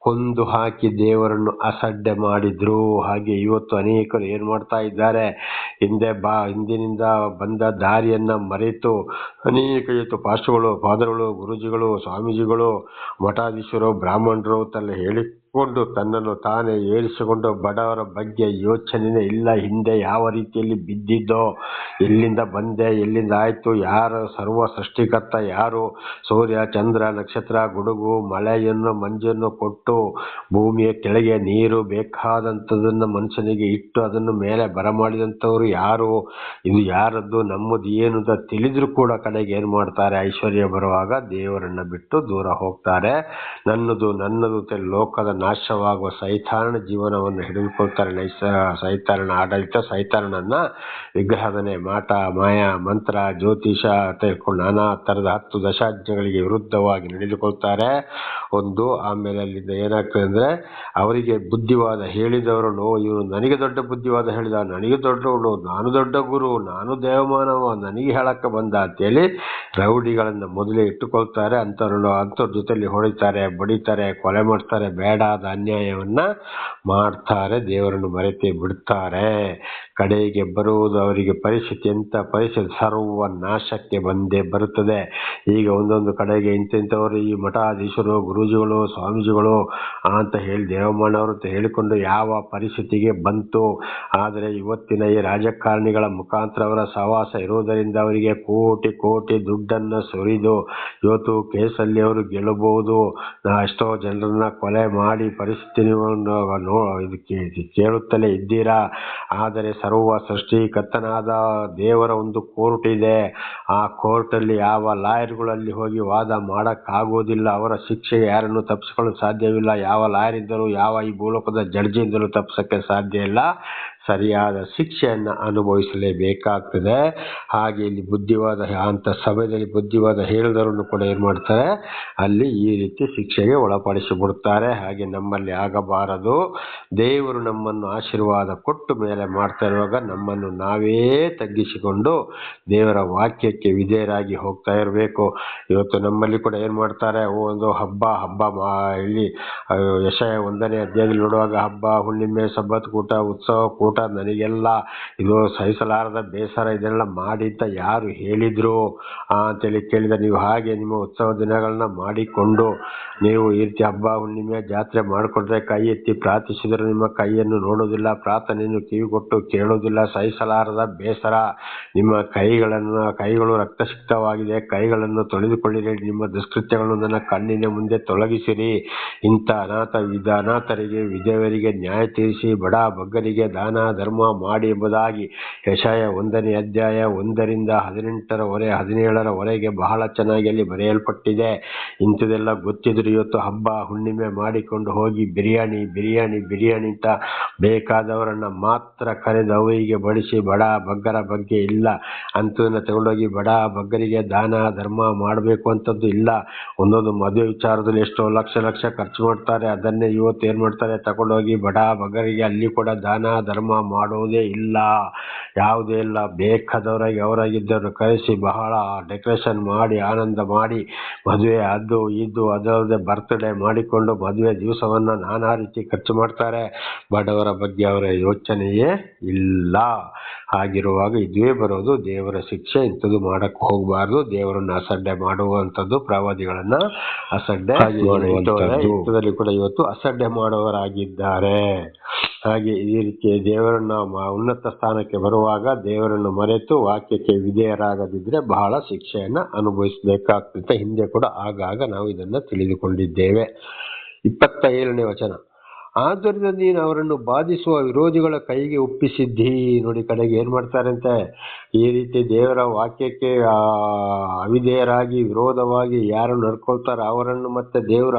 ಕೊಂದು ಹಾಕಿ ದೇವರನ್ನು ಅಸಡ್ಡೆ ಮಾಡಿದ್ರು. ಹಾಗೆ ಇವತ್ತು ಅನೇಕರು ಏನ್ ಮಾಡ್ತಾ ಇದ್ದಾರೆ, ಹಿಂದಿನಿಂದ ಬಂದ ದಾರಿಯನ್ನ ಮರೆತು ಅನೇಕ ಇವತ್ತು ಪಾಸ್ಟರ್ಗಳು, ಫಾದರ್ಗಳು, ಗುರುಜಿಗಳು, ಸ್ವಾಮೀಜಿಗಳು, ಮಠಾಧೀಶರು, ಬ್ರಾಹ್ಮಣರು ಅಂತೆಲ್ಲ ಹೇಳಿಕೊಂಡು ತನ್ನನ್ನು ತಾನೇ ಏರಿಸಿಕೊಂಡು ಬಡವರ ಬಗ್ಗೆ ಯೋಚನೆ ಇಲ್ಲ. ಹಿಂದೆ ಯಾವ ರೀತಿಯಲ್ಲಿ ಬಿದ್ದಿದ್ದೋ, ಎಲ್ಲಿಂದ ಬಂದೆ, ಎಲ್ಲಿಂದ ಆಯ್ತು, ಯಾರು ಸರ್ವ ಸೃಷ್ಟಿಕರ್ತ ಯಾರು, ಸೂರ್ಯ ಚಂದ್ರ ನಕ್ಷತ್ರ ಗುಡುಗು ಮಳೆಯನ್ನು ಮಂಜನ್ನು ಕೊಟ್ಟು ಭೂಮಿಯ ಕೆಳಗೆ ನೀರು ಬೇಕಾದಂಥದನ್ನ ಮನುಷ್ಯನಿಗೆ ಇಟ್ಟು ಅದನ್ನು ಮೇಲೆ ಬರಮಾಡಿದಂಥವ್ರು ಯಾರು, ಇದು ಯಾರದ್ದು, ನಮ್ಮದು ಏನು ಅಂತ ತಿಳಿದ್ರು ಕೂಡ ಕಡೆಗೆ ಏನ್ ಮಾಡ್ತಾರೆ, ಐಶ್ವರ್ಯ ಬರುವಾಗ ದೇವರನ್ನ ಬಿಟ್ಟು ದೂರ ಹೋಗ್ತಾರೆ. ನನ್ನದು ಲೋಕದ ನಾಶವಾಗುವ ಸೈತಾನನ ಜೀವನವನ್ನು ಹಿಡಿದುಕೊಳ್ತಾರೆ. ಸೈತಾನನ ಆಡಳಿತ, ಸೈತಾನನನ್ನ ವಿಗ್ರಹದನೆ, ಮಾಟ, ಮಾಯ, ಮಂತ್ರ, ಜ್ಯೋತಿಷ ತೆಗೆದುಕೊಂಡು ನಾನಾ ತರದ 10 ದಶಾಜ್ಞೆಗಳಿಗೆ ವಿರುದ್ಧವಾಗಿ ನಡೆದುಕೊಳ್ತಾರೆ. ಆಮೇಲೆ ಅಲ್ಲಿಂದ ಏನಾಗ್ತದೆ ಅಂದ್ರೆ, ಅವರಿಗೆ ಬುದ್ಧಿವಾದ ಹೇಳಿದವರನ್ನು, ಇವನು ನನಗೆ ದೊಡ್ಡ ಬುದ್ಧಿವಾದ ಹೇಳಿದ, ನನಗೆ ದೊಡ್ಡವನು, ನಾನು ದೊಡ್ಡ ಗುರು, ನಾನು ದೇವಮಾನವ, ನನಗೆ ಹೇಳಕ್ಕೆ ಬಂದ ಅಂತೇಳಿ ರೌಡಿಗಳನ್ನ ಮೊದಲೇ ಇಟ್ಟುಕೊಳ್ತಾರೆ. ಅಂಥವ್ರ ಜೊತೆಲಿ ಹೊಡಿತಾರೆ, ಬಡಿತಾರೆ, ಕೊಲೆ ಮಾಡ್ತಾರೆ, ಬೇಡಾದ ಅನ್ಯಾಯವನ್ನ ಮಾಡ್ತಾರೆ, ದೇವರನ್ನು ಮರೆತೇ ಬಿಡ್ತಾರೆ. ಕಡೆಗೆ ಬರುವುದು ಅವರಿಗೆ ಪರಿಸ್ಥಿತಿ ಸರ್ವ ನಾಶಕ್ಕೆ ಬಂದೇ ಬರುತ್ತದೆ. ಈಗ ಒಂದೊಂದು ಕಡೆಗೆ ಇಂಥವರು ಈ ಮಠಾಧೀಶರು, ಗುರೂಜಿಗಳು, ಸ್ವಾಮೀಜಿಗಳು ಅಂತ ಹೇಳಿ ದೇವಮಾನವರು ಅಂತ ಹೇಳಿಕೊಂಡು ಯಾವ ಪರಿಸ್ಥಿತಿಗೆ ಬಂತು. ಆದರೆ ಇವತ್ತಿನ ಈ ರಾಜಕಾರಣಿಗಳ ಮುಖಾಂತರ ಅವರ ಸಹವಾಸ ಇರುವುದರಿಂದ ಅವರಿಗೆ ಕೋಟಿ ದುಡ್ಡನ್ನು ಸುರಿದು ಇವತ್ತು ಕೇಸಲ್ಲಿ ಅವರು ಗೆಲ್ಲಬಹುದು. ಎಷ್ಟೋ ಜನರನ್ನ ಕೊಲೆ ಮಾಡಿ ಪರಿಸ್ಥಿತಿ ಕೇಳುತ್ತಲೇ ಇದ್ದೀರಾ. ಆದರೆ ಸರ್ವ ಸೃಷ್ಟಿಕರ್ತನಾದ ದೇವರ ಒಂದು ಕೋರ್ಟ್ ಇದೆ. ಆ ಕೋರ್ಟಲ್ಲಿ ಯಾವ ಲಾಯರ್ಗಳಲ್ಲಿ ಹೋಗಿ ವಾದ ಮಾಡಕ್ಕಾಗೋದಿಲ್ಲ. ಅವರ ಶಿಕ್ಷೆಗೆ ಯಾರನ್ನು ತಪ್ಪಿಸ್ಕೊಳ್ಳಲು ಸಾಧ್ಯವಿಲ್ಲ. ಯಾವ ಲಾಯರ್ ಇದ್ದರೂ, ಯಾವ ಈ ಭೂಲೋಕದ ಜಡ್ಜಿಯಿಂದಲೂ ತಪ್ಪಿಸಕ್ಕೆ ಸಾಧ್ಯ ಇಲ್ಲ. ಸರಿಯಾದ ಶಿಕ್ಷೆಯನ್ನು ಅನುಭವಿಸಲೇಬೇಕಾಗ್ತದೆ. ಹಾಗೆ ಇಲ್ಲಿ ಬುದ್ಧಿವಾದ ಅಂತ ಸಮಯದಲ್ಲಿ ಬುದ್ಧಿವಾದ ಹೇಳಿದವರನ್ನು ಕೂಡ ಏನು ಮಾಡ್ತಾರೆ, ಅಲ್ಲಿ ಈ ರೀತಿ ಶಿಕ್ಷೆಗೆ ಒಳಪಡಿಸಿಬಿಡ್ತಾರೆ. ಹಾಗೆ ನಮ್ಮಲ್ಲಿ ಆಗಬಾರದು. ದೇವರು ನಮ್ಮನ್ನು ಆಶೀರ್ವಾದ ಕೊಟ್ಟು ಮೇಲೆ ಮಾಡ್ತಾ ಇರುವಾಗ ನಮ್ಮನ್ನು ನಾವೇ ತಗ್ಗಿಸಿಕೊಂಡು ದೇವರ ವಾಕ್ಯಕ್ಕೆ ವಿಧೇಯರಾಗಿ ಹೋಗ್ತಾ ಇರಬೇಕು. ಇವತ್ತು ನಮ್ಮಲ್ಲಿ ಕೂಡ ಏನು ಮಾಡ್ತಾರೆ, ಒಂದು ಹಬ್ಬ ಇಲ್ಲಿ ಯೆಶಾಯ 1ನೇ ಅಧ್ಯಾಯದಲ್ಲಿ ನೋಡುವಾಗ ಹಬ್ಬ, ಹುಣ್ಣಿಮೆ, ಸಬ್ಬತ್ ಕೂಟ, ಉತ್ಸವ ಕೂಟ, ನನಗೆಲ್ಲ ಇದು ಸಹಿಸಲಾರದ ಬೇಸರ, ಇದೆಲ್ಲ ಮಾಡಿ ಅಂತ ಯಾರು ಹೇಳಿದ್ರು ಅಂತೇಳಿ ಕೇಳಿದ, ನೀವು ಹಾಗೆ ನಿಮ್ಮ ಉತ್ಸವ ದಿನಗಳನ್ನ ಮಾಡಿಕೊಂಡು ನೀವು ಈ ರೀತಿ ಹಬ್ಬ, ಹುಣ್ಣಿಮೆ, ಜಾತ್ರೆ ಮಾಡಿಕೊಂಡ್ರೆ ಕೈ ಎತ್ತಿ ಪ್ರಾರ್ಥಿಸಿದರೆ ನಿಮ್ಮ ಕೈಯನ್ನು ನೋಡೋದಿಲ್ಲ, ಪ್ರಾರ್ಥನೆಯನ್ನು ಕಿವಿಗೊಟ್ಟು ಕೇಳೋದಿಲ್ಲ, ಸಹಿಸಲಾರದ ಬೇಸರ, ನಿಮ್ಮ ಕೈಗಳು ರಕ್ತಸಿಕ್ತವಾಗಿದೆ, ಕೈಗಳನ್ನು ತೊಳೆದುಕೊಳ್ಳಿರಿ, ನಿಮ್ಮ ದುಷ್ಕೃತ್ಯಗಳನ್ನು ನನ್ನ ಕಣ್ಣಿನ ಮುಂದೆ ತೊಲಗಿಸಿರಿ, ಇಂಥ ಅನಾಥರಿಗೆ ವಿಧವೆಯರಿಗೆ ನ್ಯಾಯ ತೀರಿಸಿ, ಬಡ ಬಗ್ಗರಿಗೆ ದಾನ ಧರ್ಮ ಮಾಡಿ ಎಂಬುದಾಗಿ ಯೆಶಾಯ 1ನೇ ಅಧ್ಯಾಯ 1ರಿಂದ 17ರವರೆಗೆ ಬಹಳ ಚೆನ್ನಾಗಿ ಅಲ್ಲಿ ಬರೆಯಲ್ಪಟ್ಟಿದೆ. ಇಂಥದೆಲ್ಲ ಗೊತ್ತಿದ್ರು ಇವತ್ತು ಹಬ್ಬ ಹುಣ್ಣಿಮೆ ಮಾಡಿಕೊಂಡು ಹೋಗಿ ಬಿರಿಯಾನಿ ಅಂತ ಬೇಕಾದವರನ್ನ ಮಾತ್ರ ಕರೆದು ಅವರಿಗೆ ಬಡಿಸಿ ಬಡ ಬಗ್ಗರ ಬಗ್ಗೆ ಇಲ್ಲ ಅಂಥದನ್ನ ತಗೊಂಡೋಗಿ ಬಡ ಬಗ್ಗರಿಗೆ ದಾನ ಧರ್ಮ ಮಾಡಬೇಕು ಅಂತದ್ದು ಇಲ್ಲ. ಒಂದೊಂದು ಮದುವೆ ವಿಚಾರದಲ್ಲಿ ಎಷ್ಟೋ ಲಕ್ಷ ಖರ್ಚು ಮಾಡ್ತಾರೆ, ಅದನ್ನೇ ಇವತ್ತು ಏನು ಮಾಡ್ತಾರೆ, ತಗೊಂಡೋಗಿ ಬಡ ಬಗ್ಗರಿಗೆ ಅಲ್ಲಿ ಕೂಡ ದಾನ ಧರ್ಮ ಮಾಡೋದೇ ಇಲ್ಲ, ಯಾವುದೇ ಇಲ್ಲ. ಬೇಕಾದವರಾಗಿ ಅವರಾಗಿದ್ದವ್ರನ್ನ ಕರೆಸಿ ಬಹಳ ಡೆಕೋರೇಷನ್ ಮಾಡಿ ಆನಂದ ಮಾಡಿ ಮದುವೆ ಅದು ಇದು ಅದಲ್ಲದೆ ಬರ್ತ್ಡೇ ಮಾಡಿಕೊಂಡು ಮದುವೆ ದಿವಸವನ್ನು ನಾನಾ ರೀತಿ ಖರ್ಚು ಮಾಡ್ತಾರೆ. ಬಡವರ ಬಗ್ಗೆ ಅವರ ಯೋಚನೆಯೇ ಇಲ್ಲ. ಹಾಗಿರುವಾಗ ಇದುವೇ ಬರೋದು ದೇವರ ಶಿಕ್ಷೆ. ಇಂಥದ್ದು ಮಾಡಕ್ಕೆ ಹೋಗಬಾರ್ದು. ದೇವರನ್ನ ಅಸಡ್ಡೆ ಮಾಡುವಂಥದ್ದು, ಪ್ರವಾದಿಗಳನ್ನ ಅಸಡ್ಡೆ ಮಾಡುವಂಥದ್ದು ಕೂಡ ಇವತ್ತು ಅಸಡ್ಡೆ ಮಾಡುವವರಾಗಿದ್ದಾರೆ. ಹಾಗೆ ಈ ರೀತಿ ದೇವರನ್ನ ಉನ್ನತ ಸ್ಥಾನಕ್ಕೆ ಬರುವಾಗ ದೇವರನ್ನು ಮರೆತು ವಾಕ್ಯಕ್ಕೆ ವಿಧೇಯರಾಗದಿದ್ರೆ ಬಹಳ ಶಿಕ್ಷೆಯನ್ನ ಅನುಭವಿಸಬೇಕಾಗ್ತದೆ. ಹಿಂದೆ ಕೂಡ ಆಗಾಗ ನಾವು ಇದನ್ನ ತಿಳಿದುಕೊಂಡಿದ್ದೇವೆ. 27ನೇ ವಚನ, ಆದ್ದರಿಂದ ನೀನು ಅವರನ್ನು ಬಾಧಿಸುವ ವಿರೋಧಿಗಳ ಕೈಗೆ ಒಪ್ಪಿಸಿದ್ದಿ. ನೋಡಿ ಕಡೆಗೆ ಏನ್ ಮಾಡ್ತಾರಂತೆ, ಈ ರೀತಿ ದೇವರ ವಾಕ್ಯಕ್ಕೆ ಅವಿಧೇಯರಾಗಿ ವಿರೋಧವಾಗಿ ಯಾರು ನಡ್ಕೊಳ್ತಾರ ಅವರನ್ನು ಮತ್ತೆ ದೇವರು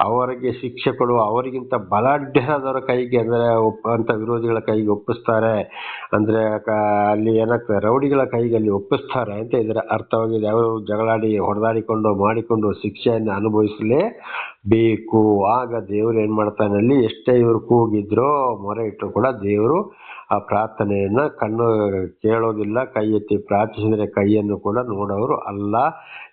ಅವರಿಗೆ ಶಿಕ್ಷೆ ಕೊಡುವ ಅವರಿಗಿಂತ ಬಲಾಢ್ಯರಾದವರ ಕೈಗೆ ಅಂದ್ರೆ ಅಂತ ವಿರೋಧಿಗಳ ಕೈಗೆ ಒಪ್ಪಿಸ್ತಾರೆ. ಅಂದ್ರೆ ಅಲ್ಲಿ ಏನಾಗ್ತದೆ, ರೌಡಿಗಳ ಕೈಗೆ ಅಲ್ಲಿ ಒಪ್ಪಿಸ್ತಾರೆ ಅಂತ ಇದರ ಅರ್ಥವಾಗಿದೆ. ಅವರು ಜಗಳಾಡಿ ಹೊಡೆದಾಡಿಕೊಂಡು ಮಾಡಿಕೊಂಡು ಶಿಕ್ಷೆಯನ್ನು ಅನುಭವಿಸಲೇ ಬೇಕು. ಆಗ ದೇವರು ಏನ್ ಮಾಡ್ತಾನೆ, ಅಲ್ಲಿ ಎಷ್ಟೇ ಇವರು ಕೂಗಿದ್ರೋ ಮೊರೆ ಇಟ್ಟರು ಕೂಡ ದೇವರು ಆ ಪ್ರಾರ್ಥನೆಯನ್ನ ಕಣ್ಣು ಕೇಳೋದಿಲ್ಲ. ಕೈ ಎತ್ತಿ ಪ್ರಾರ್ಥಿಸಿದರೆ ಕೈಯನ್ನು ಕೂಡ ನೋಡೋರು ಅಲ್ಲ.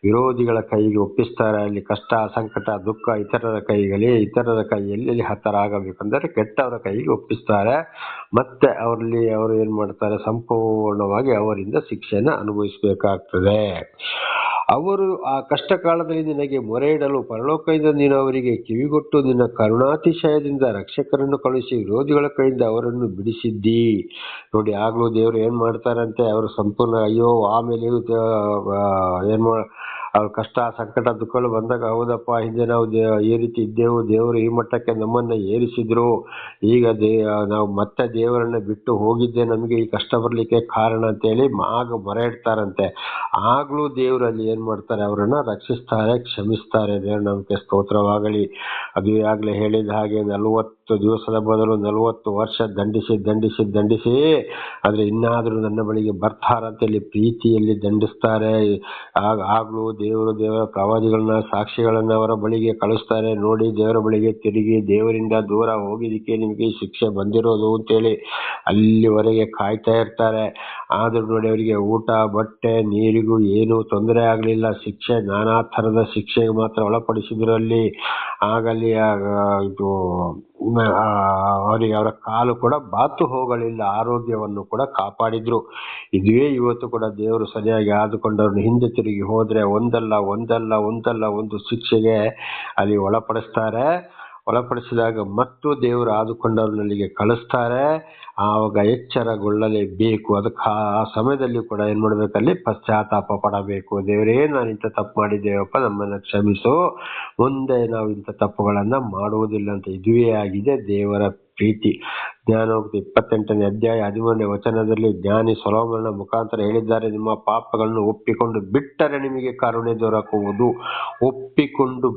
ವಿರೋಧಿಗಳ ಕೈಗೆ ಒಪ್ಪಿಸ್ತಾರೆ. ಅಲ್ಲಿ ಕಷ್ಟ ಸಂಕಟ ದುಃಖ ಇತರರ ಕೈಯಲ್ಲಿ ಹತರಾಗಬೇಕಂದ್ರೆ ಕೆಟ್ಟವರ ಕೈಗೆ ಒಪ್ಪಿಸ್ತಾರೆ. ಮತ್ತೆ ಅವರು ಏನ್ ಮಾಡ್ತಾರೆ, ಸಂಪೂರ್ಣವಾಗಿ ಅವರಿಂದ ಶಿಕ್ಷೆಯನ್ನು ಅನುಭವಿಸಬೇಕಾಗ್ತದೆ. ಅವರು ಆ ಕಷ್ಟ ಕಾಲದಲ್ಲಿ ನಿನಗೆ ಮೊರೆ ಇಡಲು ಪರಲೋಕದಿಂದ ನೀನು ಅವರಿಗೆ ಕಿವಿಗೊಟ್ಟು ನಿನ್ನ ಕರುಣಾತಿಶಯದಿಂದ ರಕ್ಷಕರನ್ನು ಕಳುಹಿಸಿ ವಿರೋಧಿಗಳ ಕೈಯಿಂದ ಅವರನ್ನು ಬಿಡಿಸಿದ್ದಿ. ನೋಡಿ ಆಗ್ಲೂ ದೇವರು ಏನ್ ಮಾಡ್ತಾರಂತೆ, ಅವರು ಸಂಪೂರ್ಣ ಅಯ್ಯೋ ಆಮೇಲೆ ಅವ್ರ ಕಷ್ಟ ಸಂಕಟ ದುಃಖಗಳು ಬಂದಾಗ ಹೌದಪ್ಪ ಹಿಂದೆ ನಾವು ಈ ರೀತಿ ಇದ್ದೆವು, ದೇವರು ಈ ಮಟ್ಟಕ್ಕೆ ನಮ್ಮನ್ನ ಏರಿಸಿದ್ರು, ಈಗ ನಾವು ಮತ್ತೆ ದೇವರನ್ನ ಬಿಟ್ಟು ಹೋಗಿದ್ದೆ, ನಮಗೆ ಈ ಕಷ್ಟ ಬರ್ಲಿಕ್ಕೆ ಕಾರಣ ಅಂತೇಳಿ ಆಗ ಮೊರೆ ಇಡ್ತಾರಂತೆ. ಆಗ್ಲೂ ದೇವರಲ್ಲಿ ಏನ್ ಮಾಡ್ತಾರೆ, ಅವರನ್ನ ರಕ್ಷಿಸ್ತಾರೆ, ಕ್ಷಮಿಸ್ತಾರೆ. ದೇವ್ರ ನಮಗೆ ಸ್ತೋತ್ರವಾಗಲಿ. ಅದು ಆಗ್ಲೇ ಹೇಳಿದ ಹಾಗೆ 40 ದಿವಸದ ಬದಲು 40 ವರ್ಷ ದಂಡಿಸಿ ಆದ್ರೆ ಇನ್ನಾದ್ರೂ ನನ್ನ ಬಳಿಗೆ ಬರ್ತಾರಂತೇಳಿ ಪ್ರೀತಿಯಲ್ಲಿ ದಂಡಿಸ್ತಾರೆ. ಆಗ್ಲೂ ದೇವರ ಪ್ರವಾದಿಗಳನ್ನ ಸಾಕ್ಷಿಗಳನ್ನ ಅವರ ಬಳಿಗೆ ಕಳಿಸ್ತಾರೆ. ನೋಡಿ ದೇವರ ಬಳಿಗೆ ತಿರುಗಿ ದೇವರಿಂದ ದೂರ ಹೋಗಿದ್ದಕ್ಕೆ ನಿಮಗೆ ಶಿಕ್ಷೆ ಬಂದಿರೋದು ಅಂತೇಳಿ ಅಲ್ಲಿವರೆಗೆ ಕಾಯ್ತಾ ಇರ್ತಾರೆ. ಆದ್ರೂ ನೋಡಿ ಅವರಿಗೆ ಊಟ ಬಟ್ಟೆ ನೀರಿಗೂ ಏನು ತೊಂದರೆ ಆಗ್ಲಿಲ್ಲ. ಶಿಕ್ಷೆ ನಾನಾ ತರದ ಶಿಕ್ಷೆಗೆ ಮಾತ್ರ ಒಳಪಡಿಸಿದ್ರು ಅಲ್ಲಿ. ಆಗಲ್ಲಿ ಇದು ಅವರಿಗೆ ಅವರ ಕಾಲು ಕೂಡ ಬಾತು ಹೋಗಲಿಲ್ಲ, ಆರೋಗ್ಯವನ್ನು ಕೂಡ ಕಾಪಾಡಿದ್ರು. ಇದುವೇ ಇವತ್ತು ಕೂಡ ದೇವರು ಸರಿಯಾಗಿ ಆದುಕೊಂಡವ್ರನ್ನ ಹಿಂದೆ ತಿರುಗಿ ಹೋದ್ರೆ ಒಂದಲ್ಲ ಒಂದು ಶಿಕ್ಷೆಗೆ ಅಲ್ಲಿ ಒಳಪಡಿಸಿದಾಗ ಮತ್ತು ದೇವರು ಆದುಕೊಂಡವ್ರನ್ನಲ್ಲಿಗೆ ಕಳಿಸ್ತಾರೆ. ಆವಾಗ ಎಚ್ಚರಗೊಳ್ಳಲೇಬೇಕು. ಅದಕ್ಕೆ ಆ ಸಮಯದಲ್ಲಿ ಕೂಡ ಏನ್ ಮಾಡ್ಬೇಕಲ್ಲಿ ಪಶ್ಚಾತ್ತಾಪ ಪಡಬೇಕು. ದೇವರೇ ನಾನು ಇಂಥ ತಪ್ಪು ಮಾಡಿದ್ದೇವಪ್ಪ, ನಮ್ಮನ್ನ ಕ್ಷಮಿಸು, ಮುಂದೆ ನಾವು ಇಂಥ ತಪ್ಪುಗಳನ್ನ ಮಾಡುವುದಿಲ್ಲ ಅಂತ. ಇದುವೇ ಆಗಿದೆ ದೇವರ ಪ್ರೀತಿ. ಜ್ಞಾನೋಕ್ತಿ 28ನೇ ಅಧ್ಯಾಯ 13ನೇ ವಚನದಲ್ಲಿ ಜ್ಞಾನಿ ಸೊಲೊಮೋನನ ಮುಖಾಂತರ ಹೇಳಿದ್ದಾರೆ, ನಿಮ್ಮ ಪಾಪಗಳನ್ನು ಒಪ್ಪಿಕೊಂಡು ಬಿಟ್ಟರೆ ನಿಮಗೆ ಕರುಣೆ ದೊರಕುವುದು. ಒಪ್ಪಿಕೊಂಡು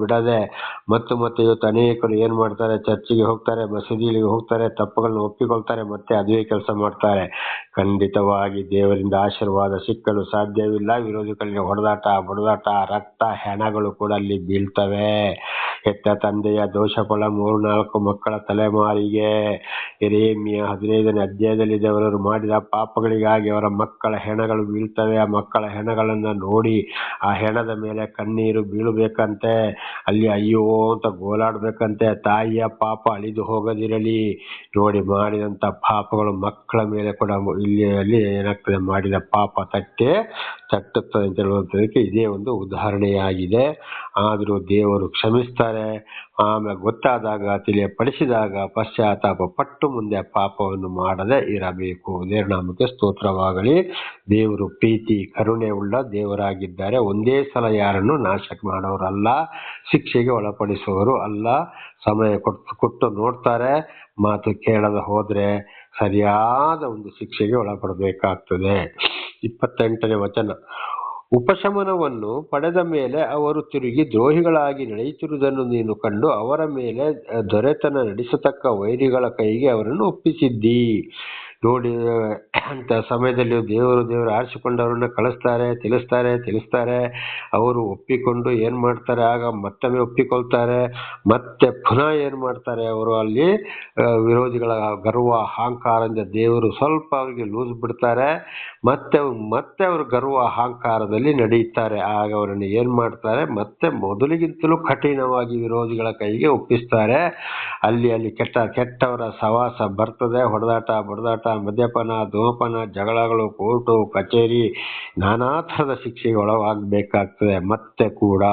ಬಿಡದೆ ಮತ್ತೆ ಇವತ್ತು ಅನೇಕರು ಏನ್ ಮಾಡ್ತಾರೆ, ಚರ್ಚಿಗೆ ಹೋಗ್ತಾರೆ, ಮಸೀದಿಗೆ ಹೋಗ್ತಾರೆ, ತಪ್ಪುಗಳನ್ನು ಒಪ್ಪಿಕೊಳ್ತಾರೆ, ಮತ್ತೆ ಅದುವೇ ಕೆಲಸ ಮಾಡ್ತಾರೆ. ಖಂಡಿತವಾಗಿ ದೇವರಿಂದ ಆಶೀರ್ವಾದ ಸಿಕ್ಕಲು ಸಾಧ್ಯವಿಲ್ಲ. ವಿರೋಧಿಗಳಿಗೆ ಹೊಡೆದಾಟ, ಬಡದಾಟ, ರಕ್ತ, ಹೆಣಗಳು ಕೂಡ ಅಲ್ಲಿ ಬೀಳ್ತವೆ. ಹೆತ್ತ ತಂದೆಯ ದೋಷಫಲ 3-4 ಮಕ್ಕಳ ತಲೆಮಾರಿಗೆ. ಯೆರೆಮೀಯ 15ನೇ ಅಧ್ಯಾಯದಲ್ಲಿ ದೇವರು ಮಾಡಿದ ಪಾಪಗಳಿಗಾಗಿ ಅವರ ಮಕ್ಕಳ ಹೆಣಗಳು ಬೀಳ್ತವೆ. ಆ ಮಕ್ಕಳ ಹೆಣಗಳನ್ನ ನೋಡಿ ಆ ಹೆಣದ ಮೇಲೆ ಕಣ್ಣೀರು ಬೀಳಬೇಕಂತೆ, ಅಲ್ಲಿ ಅಯ್ಯೋ ಅಂತ ಗೋಲಾಡ್ಬೇಕಂತೆ. ತಾಯಿಯ ಪಾಪ ಅಳಿದು ಹೋಗದಿರಲಿ. ನೋಡಿ, ಮಾಡಿದಂತ ಪಾಪಗಳು ಮಕ್ಕಳ ಮೇಲೆ ಕೂಡ ಅಲ್ಲಿ ಏನಾಗ್ತದೆ, ಮಾಡಿದ ಪಾಪ ತಟ್ಟುತ್ತದೆ ಅಂತ ಹೇಳುವಂಥದಕ್ಕೆ ಇದೇ ಒಂದು ಉದಾಹರಣೆಯಾಗಿದೆ. ಆದರೂ ದೇವರು ಕ್ಷಮಿಸ್ತಾರೆ. ಆಮೇಲೆ ಗೊತ್ತಾದಾಗ, ತಿಳಿಯಪಡಿಸಿದಾಗ ಪಶ್ಚಾತ್ತಾಪ ಪಟ್ಟು ಮುಂದೆ ಪಾಪವನ್ನು ಮಾಡದೆ ಇರಬೇಕು. ದೇವರ ನಾಮಕ್ಕೆ ಸ್ತೋತ್ರವಾಗಲಿ. ದೇವರು ಪ್ರೀತಿ ಕರುಣೆ ಉಳ್ಳ ದೇವರಾಗಿದ್ದಾರೆ. ಒಂದೇ ಸಲ ಯಾರನ್ನು ನಾಶ ಮಾಡೋರಲ್ಲ, ಶಿಕ್ಷೆಗೆ ಒಳಪಡಿಸುವವರು ಅಲ್ಲ. ಸಮಯ ಕೊಟ್ಟು ನೋಡ್ತಾರೆ. ಮಾತು ಕೇಳದ ಹೋದ್ರೆ ಸರಿಯಾದ ಒಂದು ಶಿಕ್ಷೆಗೆ ಒಳಪಡಬೇಕಾಗ್ತದೆ. 28ನೇ ವಚನ, ಉಪಶಮನವನ್ನು ಪಡೆದ ಮೇಲೆ ಅವರು ತಿರುಗಿ ದ್ರೋಹಿಗಳಾಗಿ ನಡೆಯುತ್ತಿರುವುದನ್ನು ನೀನು ಕಂಡು ಅವರ ಮೇಲೆ ದೊರೆತನ ನಡೆಸತಕ್ಕ ವೈರಿಗಳ ಕೈಗೆ ಅವರನ್ನು ಒಪ್ಪಿಸಿದ್ದಿ. ನೋಡಿ, ಅಂತ ಸಮಯದಲ್ಲಿ ದೇವರು ಆರಿಸಿಕೊಂಡವರನ್ನ ಕಳಿಸ್ತಾರೆ, ತಿಳಿಸ್ತಾರೆ. ಅವರು ಒಪ್ಪಿಕೊಂಡು ಏನ್ ಮಾಡ್ತಾರೆ, ಆಗ ಮತ್ತೊಮ್ಮೆ ಒಪ್ಪಿಕೊಳ್ತಾರೆ. ಮತ್ತೆ ಪುನಃ ಏನ್ ಮಾಡ್ತಾರೆ, ಅವರು ಅಲ್ಲಿ ವಿರೋಧಿಗಳ ಗರ್ವ ಅಹಂಕಾರದಿಂದ ದೇವರು ಸ್ವಲ್ಪ ಅವರಿಗೆ ಲೂಸ್ ಬಿಡ್ತಾರೆ. ಮತ್ತೆ ಅವರು ಗರ್ವ ಅಹಂಕಾರದಲ್ಲಿ ನಡೆಯುತ್ತಾರೆ. ಆಗ ಅವರನ್ನು ಏನ್ ಮಾಡ್ತಾರೆ, ಮತ್ತೆ ಮೊದಲಿಗಿಂತಲೂ ಕಠಿಣವಾಗಿ ವಿರೋಧಿಗಳ ಕೈಗೆ ಒಪ್ಪಿಸ್ತಾರೆ. ಅಲ್ಲಿ ಕೆಟ್ಟವರ ಸವಾಸ ಬರ್ತದೆ. ಹೊಡೆದಾಟ, ಬಡದಾಟ, ಮದ್ಯಪಾನ, ಧೂಮಪಾನ, ಜಗಳಗಳು, ಕೋರ್ಟು ಕಚೇರಿ, ನಾನಾ ಥರದ ಶಿಕ್ಷೆಗೆ ಒಳಗಾಗಬೇಕಾಗ್ತದೆ ಮತ್ತೆ ಕೂಡ.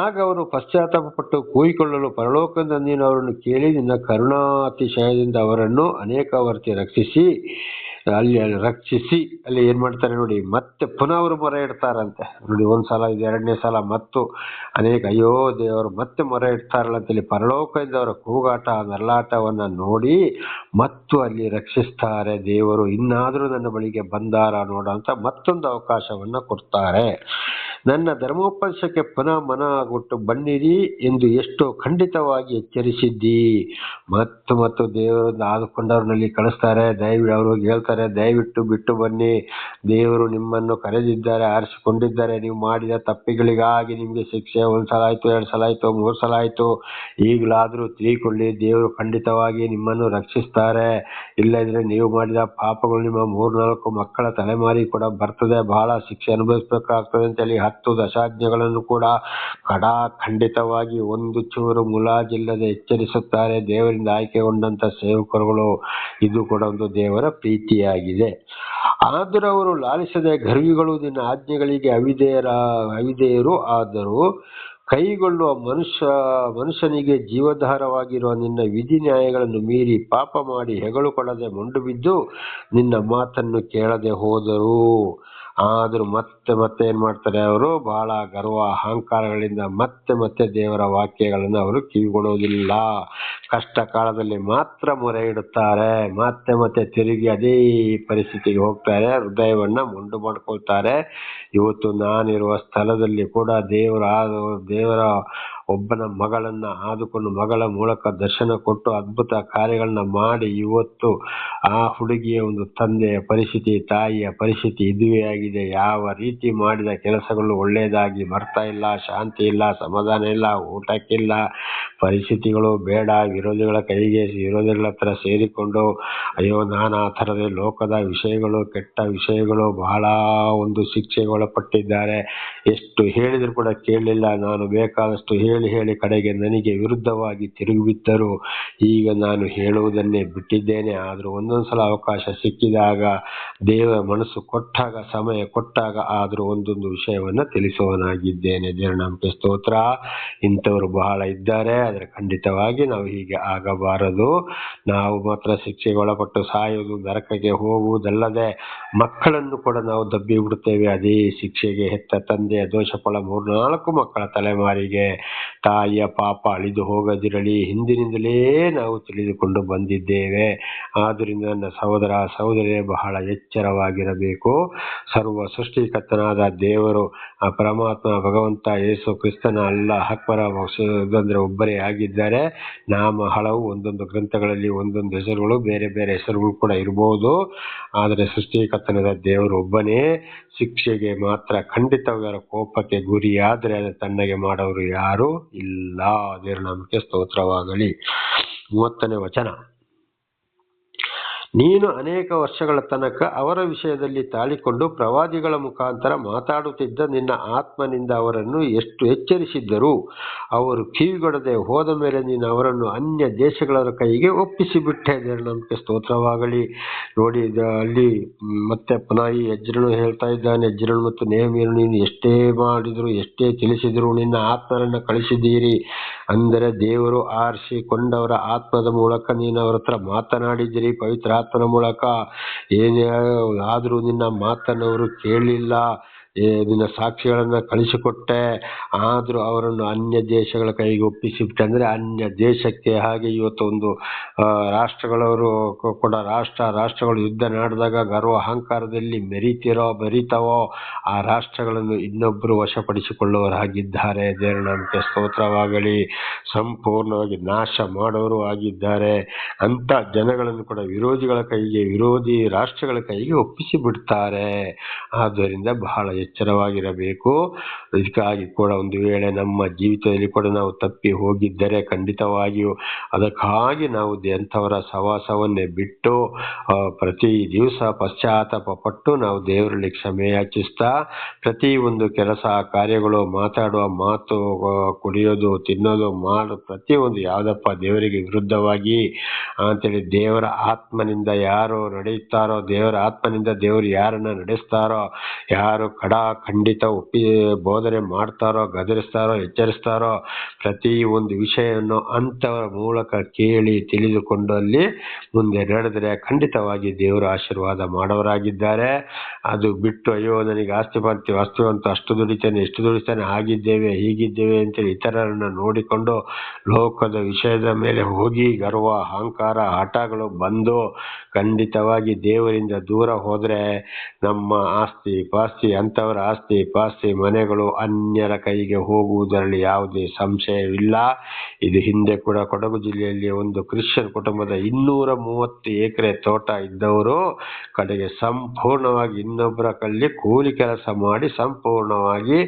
ಆಗ ಅವರು ಪಶ್ಚಾತ್ತಾಪ ಪಟ್ಟು ಕೂಗಿಕೊಳ್ಳಲು ಪರಲೋಕದಿಂದ ನೀನು ಅವರನ್ನು ಕೇಳಿ ನಿನ್ನ ಕರುಣಾತಿಶಯದಿಂದ ಅವರನ್ನು ಅನೇಕ ವರ್ತಿ ರಕ್ಷಿಸಿ ಅಲ್ಲಿ ಏನ್ ಮಾಡ್ತಾರೆ ನೋಡಿ, ಮತ್ತೆ ಪುನಃ ಅವರು ಮೊರೆ ಇಡ್ತಾರಂತೆ. ನೋಡಿ, ಒಂದ್ಸಲ ಇದು 2ನೇ ಸಲ ಮತ್ತು ಅನೇಕ ಅಯ್ಯೋ ದೇವರು ಮತ್ತೆ ಮೊರೆ ಇಡ್ತಾರಲ್ಲ ಅಂತೇಳಿ ಪರಲೋಕದಿಂದ ಅವರ ಕೂಗಾಟ, ನರಳಾಟವನ್ನ ನೋಡಿ ಮತ್ತು ಅಲ್ಲಿ ರಕ್ಷಿಸ್ತಾರೆ. ದೇವರು ಇನ್ನಾದ್ರೂ ನನ್ನ ಬಳಿಗೆ ಬಂದಾರ ನೋಡ ಅಂತ ಮತ್ತೊಂದು ಅವಕಾಶವನ್ನ ಕೊಡ್ತಾರೆ. ನನ್ನ ಧರ್ಮೋಪದೇಶಕ್ಕೆ ಪುನಃ ಮನಗೊಟ್ಟು ಬನ್ನಿರಿ ಎಂದು ಎಷ್ಟೋ ಖಂಡಿತವಾಗಿ ಎಚ್ಚರಿಸಿದ್ದಿ. ಮತ್ತು ದೇವರನ್ನು ಆದುಕೊಂಡವ್ರನ್ನಲ್ಲಿ ಕಳಿಸ್ತಾರೆ. ಅವರು ಹೇಳ್ತಾರೆ, ದಯವಿಟ್ಟು ಬಿಟ್ಟು ಬನ್ನಿ, ದೇವರು ನಿಮ್ಮನ್ನು ಕರೆದಿದ್ದಾರೆ, ಆರಿಸಿಕೊಂಡಿದ್ದಾರೆ. ನೀವು ಮಾಡಿದ ತಪ್ಪಿಗಳಿಗಾಗಿ ನಿಮ್ಗೆ ಶಿಕ್ಷೆ 1 ಸಲ ಆಯ್ತು, 2 ಸಲ ಆಯ್ತು, 3 ಸಲ ಆಯ್ತು, ಈಗಲಾದ್ರೂ ತಿಳಿಕೊಳ್ಳಿ, ದೇವರು ಖಂಡಿತವಾಗಿ ನಿಮ್ಮನ್ನು ರಕ್ಷಿಸ್ತಾರೆ. ಇಲ್ಲದ್ರೆ ನೀವು ಮಾಡಿದ ಪಾಪಗಳು ನಿಮ್ಮ 3-4 ಮಕ್ಕಳ ತಲೆಮಾರಿ ಕೂಡ ಬರ್ತದೆ, ಬಹಳ ಶಿಕ್ಷೆ ಅನುಭವಿಸ್ಬೇಕಾಗ್ತದೆ ಅಂತೇಳಿ 10 ದಶಾಜ್ಞೆಗಳನ್ನು ಕೂಡ ಖಂಡಿತವಾಗಿ ಒಂದು ಚೂರು ಮುಲಾಜಿಲ್ಲದೆ ಎಚ್ಚರಿಸುತ್ತಾರೆ ದೇವರಿಂದ ಆಯ್ಕೆಗೊಂಡಂತ ಸೇವಕರುಗಳು. ಇದು ಕೂಡ ಒಂದು ದೇವರ ಪ್ರೀತಿಯಾಗಿದೆ. ಆದರೂ ಅವರು ಲಾಲಿಸದೆ ಗರ್ವಿಗಳು, ನಿನ್ನ ಆಜ್ಞೆಗಳಿಗೆ ಅವಿಧೇಯರು ಆದರೂ ಕೈಗೊಳ್ಳುವ ಮನುಷ್ಯನಿಗೆ ಜೀವಧಾರವಾಗಿರುವ ನಿನ್ನ ವಿಧಿ ನ್ಯಾಯಗಳನ್ನು ಮೀರಿ ಪಾಪ ಮಾಡಿ ಹೆಗಲು ಕೊಡದೆ ಮೊಂಡು ಬಿದ್ದು ನಿನ್ನ ಮಾತನ್ನು ಕೇಳದೆ ಹೋದರು. ಆದರೂ ಮತ್ತೆ ಏನ್ ಮಾಡ್ತಾರೆ, ಅವರು ಬಹಳ ಗರ್ವ ಅಹಂಕಾರಗಳಿಂದ ಮತ್ತೆ ದೇವರ ವಾಕ್ಯಗಳನ್ನು ಅವರು ಕಿವಿಗೊಡುವುದಿಲ್ಲ. ಕಷ್ಟ ಕಾಲದಲ್ಲಿ ಮಾತ್ರ ಮೊರೆ ಇಡುತ್ತಾರೆ. ಮತ್ತೆ ತಿರುಗಿ ಅದೇ ಪರಿಸ್ಥಿತಿಗೆ ಹೋಗ್ತಾರೆ, ಹೃದಯವನ್ನ ಮೊಂಡು ಮಾಡ್ಕೊಳ್ತಾರೆ. ಇವತ್ತು ನಾನಿರುವ ಸ್ಥಳದಲ್ಲಿ ಕೂಡ ದೇವರ ಒಬ್ಬನ ಮಗಳನ್ನ ಆದುಕೊಂಡು ಮಗಳ ಮೂಲಕ ದರ್ಶನ ಕೊಟ್ಟು ಅದ್ಭುತ ಕಾರ್ಯಗಳನ್ನ ಮಾಡಿ ಇವತ್ತು ಆ ಹುಡುಗಿಯ ಒಂದು ತಂದೆಯ ಪರಿಸ್ಥಿತಿ, ತಾಯಿಯ ಪರಿಸ್ಥಿತಿ ಇದುವೇ ಆಗಿದೆ. ಯಾವ ರೀತಿ ಮಾಡಿದ ಕೆಲಸಗಳು ಒಳ್ಳೆಯದಾಗಿ ಬರ್ತಾ ಇಲ್ಲ, ಶಾಂತಿ ಇಲ್ಲ, ಸಮಾಧಾನ ಇಲ್ಲ, ಊಟಕ್ಕಿಲ್ಲ, ಪರಿಸ್ಥಿತಿಗಳು ಬೇಡ, ವಿರೋಧಿಗಳ ಹತ್ರ ಸೇರಿಕೊಂಡು ಅಯ್ಯೋ ನಾನಾ ಥರದ ಲೋಕದ ವಿಷಯಗಳು, ಕೆಟ್ಟ ವಿಷಯಗಳು, ಬಹಳ ಒಂದು ಶಿಕ್ಷೆಗೆ ಒಳಪಟ್ಟಿದ್ದಾರೆ. ಎಷ್ಟು ಹೇಳಿದ್ರು ಕೂಡ ಕೇಳಲಿಲ್ಲ. ನಾನು ಬೇಕಾದಷ್ಟು ಹೇಳಿ ಕಡೆಗೆ ನನಗೆ ವಿರುದ್ಧವಾಗಿ ತಿರುಗಿಬಿದ್ದರು. ಈಗ ನಾನು ಹೇಳುವುದನ್ನೇ ಬಿಟ್ಟಿದ್ದೇನೆ. ಆದರೂ ಒಂದೊಂದ್ಸಲ ಅವಕಾಶ ಸಿಕ್ಕಿದಾಗ, ದೇವರ ಮನಸ್ಸು ಕೊಟ್ಟಾಗ, ಸಮಯ ಕೊಟ್ಟಾಗ ಆದರೂ ಒಂದೊಂದು ವಿಷಯವನ್ನ ತಿಳಿಸುವನಾಗಿದ್ದೇನೆ. ದೇವರ ನಾಮಕ್ಕೆ ಸ್ತೋತ್ರ. ಇಂಥವರು ಬಹಳ ಇದ್ದಾರೆ. ಆದರೆ ಖಂಡಿತವಾಗಿ ನಾವು ಹೀಗೆ ಆಗಬಾರದು. ನಾವು ಮಾತ್ರ ಶಿಕ್ಷೆಗೆ ಒಳಪಟ್ಟು ಸಾಯುವುದು, ನರಕಕ್ಕೆ ಹೋಗುವುದಲ್ಲದೆ ಮಕ್ಕಳನ್ನು ಕೂಡ ನಾವು ದಬ್ಬಿ ಬಿಡುತ್ತೇವೆ ಅದೇ ಶಿಕ್ಷೆಗೆ. ಹೆತ್ತ ತಂದೆಯ ದೋಷ ಫಲ 3-4 ಮಕ್ಕಳ ತಲೆಮಾರಿಗೆ. ತಾಯಿಯ ಪಾಪ ಅಳಿದು ಹೋಗದಿರಲಿ, ಹಿಂದಿನಿಂದಲೇ ನಾವು ತಿಳಿದುಕೊಂಡು ಬಂದಿದ್ದೇವೆ. ಆದ್ದರಿಂದ ನನ್ನ ಸಹೋದರ ಸಹೋದರಿಯೇ ಬಹಳ ಎಚ್ಚರವಾಗಿರಬೇಕು. ಸರ್ವ ಸೃಷ್ಟಿಕರ್ತನಾದ ದೇವರು ಆ ಪರಮಾತ್ಮ ಭಗವಂತ ಯೇಸು ಕ್ರಿಸ್ತನ ಅಲ್ಲಾಹ್ ಅಕ್ಬರ್ ಅಂದ್ರೆ ಒಬ್ಬರೇ ಆಗಿದ್ದಾರೆ. ನಾಮ ಹಲವು, ಒಂದೊಂದು ಗ್ರಂಥಗಳಲ್ಲಿ ಒಂದೊಂದು ಹೆಸರುಗಳು, ಬೇರೆ ಬೇರೆ ಹೆಸರುಗಳು ಕೂಡ ಇರಬಹುದು. ಆದರೆ ಸೃಷ್ಟಿಕರ್ತನಾದ ದೇವರು ಒಬ್ಬನೇ. ಶಿಕ್ಷೆಗೆ ಮಾತ್ರ ಖಂಡಿತವಾದ ಕೋಪಕ್ಕೆ ಗುರಿಯಾದರೆ ಅದು ತಣ್ಣಗೆ ಮಾಡೋರು ಯಾರು ಇಲ್ಲ. ದೇವರ ನಾಮಕ್ಕೆ ಸ್ತೋತ್ರವಾಗಲಿ. 30ನೇ ವಚನ. ನೀನು ಅನೇಕ ವರ್ಷಗಳ ತನಕ ಅವರ ವಿಷಯದಲ್ಲಿ ತಾಳಿಕೊಂಡು ಪ್ರವಾದಿಗಳ ಮುಖಾಂತರ ಮಾತಾಡುತ್ತಿದ್ದ ನಿನ್ನ ಆತ್ಮನಿಂದ ಅವರನ್ನು ಎಷ್ಟು ಎಚ್ಚರಿಸಿದ್ದರೂ ಅವರು ಕಿವಿಗೊಡದೆ ಹೋದ ಮೇಲೆ ನೀನು ಅವರನ್ನು ಅನ್ಯ ದೇಶಗಳ ಕೈಗೆ ಒಪ್ಪಿಸಿಬಿಟ್ಟೆ. ದೇವರ ನಾಮಕ್ಕೆ ಸ್ತೋತ್ರವಾಗಲಿ. ನೋಡಿ, ಅಲ್ಲಿ ಮತ್ತೆ ಪುನಃ ಈ ಎಜ್ರನು ಹೇಳ್ತಾ ಇದ್ದಾನೆ, ಎಜ್ರನು ಮತ್ತು ನೇಹಮೀಯನು ನೀನು ಎಷ್ಟೇ ಮಾಡಿದ್ರು, ಎಷ್ಟೇ ತಿಳಿಸಿದ್ರು ನಿನ್ನ ಆತ್ಮರನ್ನು ಕಳಿಸಿದ್ದೀರಿ. ಅಂದರೆ ದೇವರು ಆರಿಸಿಕೊಂಡವರ ಆತ್ಮದ ಮೂಲಕ ನೀನು ಅವರ ಹತ್ರ ಮಾತನಾಡಿದ್ದೀರಿ, ಪವಿತ್ರ ಆತ್ಮನ ಮೂಲಕ. ಏನೇ ಆದರೂ ನಿನ್ನ ಮಾತನ್ನು ಅವರು ಕೇಳಲಿಲ್ಲ. ನಿನ್ನ ಸಾಕ್ಷಿಗಳನ್ನು ಕಳಿಸಿಕೊಟ್ಟೆ, ಆದರೂ ಅವರನ್ನು ಅನ್ಯ ದೇಶಗಳ ಕೈಗೆ ಒಪ್ಪಿಸಿಬಿಟ್ಟೆ. ಅಂದರೆ ಅನ್ಯ ದೇಶಕ್ಕೆ. ಹಾಗೆ ಇವತ್ತು ಒಂದು ರಾಷ್ಟ್ರಗಳವರು ಕೂಡ ರಾಷ್ಟ್ರಗಳು ಯುದ್ಧ ನಡೆದಾಗ ಗರ್ವ ಅಹಂಕಾರದಲ್ಲಿ ಬೆರೀತಾವೋ ಆ ರಾಷ್ಟ್ರಗಳನ್ನು ಇನ್ನೊಬ್ಬರು ವಶಪಡಿಸಿಕೊಳ್ಳುವವರಾಗಿದ್ದಾರೆ. ದೇವರ ನಾಮಕ್ಕೆ ಸ್ತೋತ್ರವಾಗಲಿ. ಸಂಪೂರ್ಣವಾಗಿ ನಾಶ ಮಾಡೋರು ಆಗಿದ್ದಾರೆ. ಅಂತ ಜನಗಳನ್ನು ಕೂಡ ವಿರೋಧಿ ರಾಷ್ಟ್ರಗಳ ಕೈಗೆ ಒಪ್ಪಿಸಿ ಬಿಡ್ತಾರೆ. ಆದ್ದರಿಂದ ಬಹಳ ಎಚ್ಚರವಾಗಿರಬೇಕು. ಇದಕ್ಕಾಗಿ ಕೂಡ ಒಂದು ವೇಳೆ ನಮ್ಮ ಜೀವಿತದಲ್ಲಿ ಕೂಡ ನಾವು ತಪ್ಪಿ ಹೋಗಿದ್ದರೆ ಖಂಡಿತವಾಗಿಯೂ ಅದಕ್ಕಾಗಿ ನಾವು ಅಂಥವರ ಸವಾಸವನ್ನೇ ಬಿಟ್ಟು ಪ್ರತಿ ದಿವಸ ಪಶ್ಚಾತ್ತಾಪ ಪಟ್ಟು ನಾವು ದೇವರಲ್ಲಿ ಕ್ಷಮೆ ಯಾಚಿಸ್ತಾ ಪ್ರತಿ ಒಂದು ಕೆಲಸ ಕಾರ್ಯಗಳು, ಮಾತಾಡುವ ಮಾತು, ಕುಡಿಯೋದು, ತಿನ್ನೋದು, ಪ್ರತಿಯೊಂದು ಯಾವುದಪ್ಪ ದೇವರಿಗೆ ವಿರುದ್ಧವಾಗಿ ಅಂತೇಳಿ ದೇವರ ಆತ್ಮನಿಂದ ಯಾರು ನಡೆಯುತ್ತಾರೋ, ದೇವರ ಆತ್ಮನಿಂದ ದೇವರು ಯಾರನ್ನ ನಡೆಸ್ತಾರೋ, ಯಾರು ಖಂಡಿತ ಬೋಧನೆ ಮಾಡ್ತಾರೋ, ಗದರಿಸ್ತಾರೋ, ಎಚ್ಚರಿಸ್ತಾರೋ ಪ್ರತಿ ಒಂದು ವಿಷಯವನ್ನು ಅಂಥವರ ಮೂಲಕ ಕೇಳಿ ತಿಳಿದುಕೊಂಡು ಅಲ್ಲಿ ಮುಂದೆ ನಡೆದರೆ ಖಂಡಿತವಾಗಿ ದೇವರು ಆಶೀರ್ವಾದ ಮಾಡೋರಾಗಿದ್ದಾರೆ. ಅದು ಬಿಟ್ಟು ಅಯ್ಯೋ ನನಗೆ ಆಸ್ತಿವಂತ ಅಷ್ಟು ದುಡಿತೇನೆ, ಇಷ್ಟು ದುಡಿತೇನೆ, ಆಗಿದ್ದೇವೆ ಹೀಗಿದ್ದೇವೆ ಅಂತೇಳಿ ಇತರರನ್ನು ನೋಡಿಕೊಂಡು ಲೋಕದ ವಿಷಯದ ಮೇಲೆ ಹೋಗಿ ಗರ್ವ ಅಹಂಕಾರ ಹಠಗಳು ಬಂದು ಖಂಡಿತವಾಗಿ ದೇವರಿಂದ ದೂರ ಹೋದರೆ ನಮ್ಮ ಆಸ್ತಿ ಪಾಸ್ತಿ, ಅಂಥವರ ಆಸ್ತಿ ಪಾಸ್ತಿ ಮನೆಗಳು ಅನ್ಯರ ಕೈಗೆ ಹೋಗುವುದರಲ್ಲಿ ಯಾವುದೇ ಸಂಶಯವಿಲ್ಲ. ಇದು ಹಿಂದೆ ಕೂಡ ಕೊಡಗು ಜಿಲ್ಲೆಯಲ್ಲಿ ಒಂದು ಕ್ರಿಶ್ಚಿಯನ್ ಕುಟುಂಬದ 230 ಎಕರೆ ತೋಟ ಇದ್ದವರು ಕಡೆಗೆ ಸಂಪೂರ್ಣವಾಗಿ ಇನ್ನೊಬ್ಬರ ಕಲ್ಲಿ ಕೂಲಿ ಕೆಲಸ ಮಾಡಿ ಸಂಪೂರ್ಣವಾಗಿ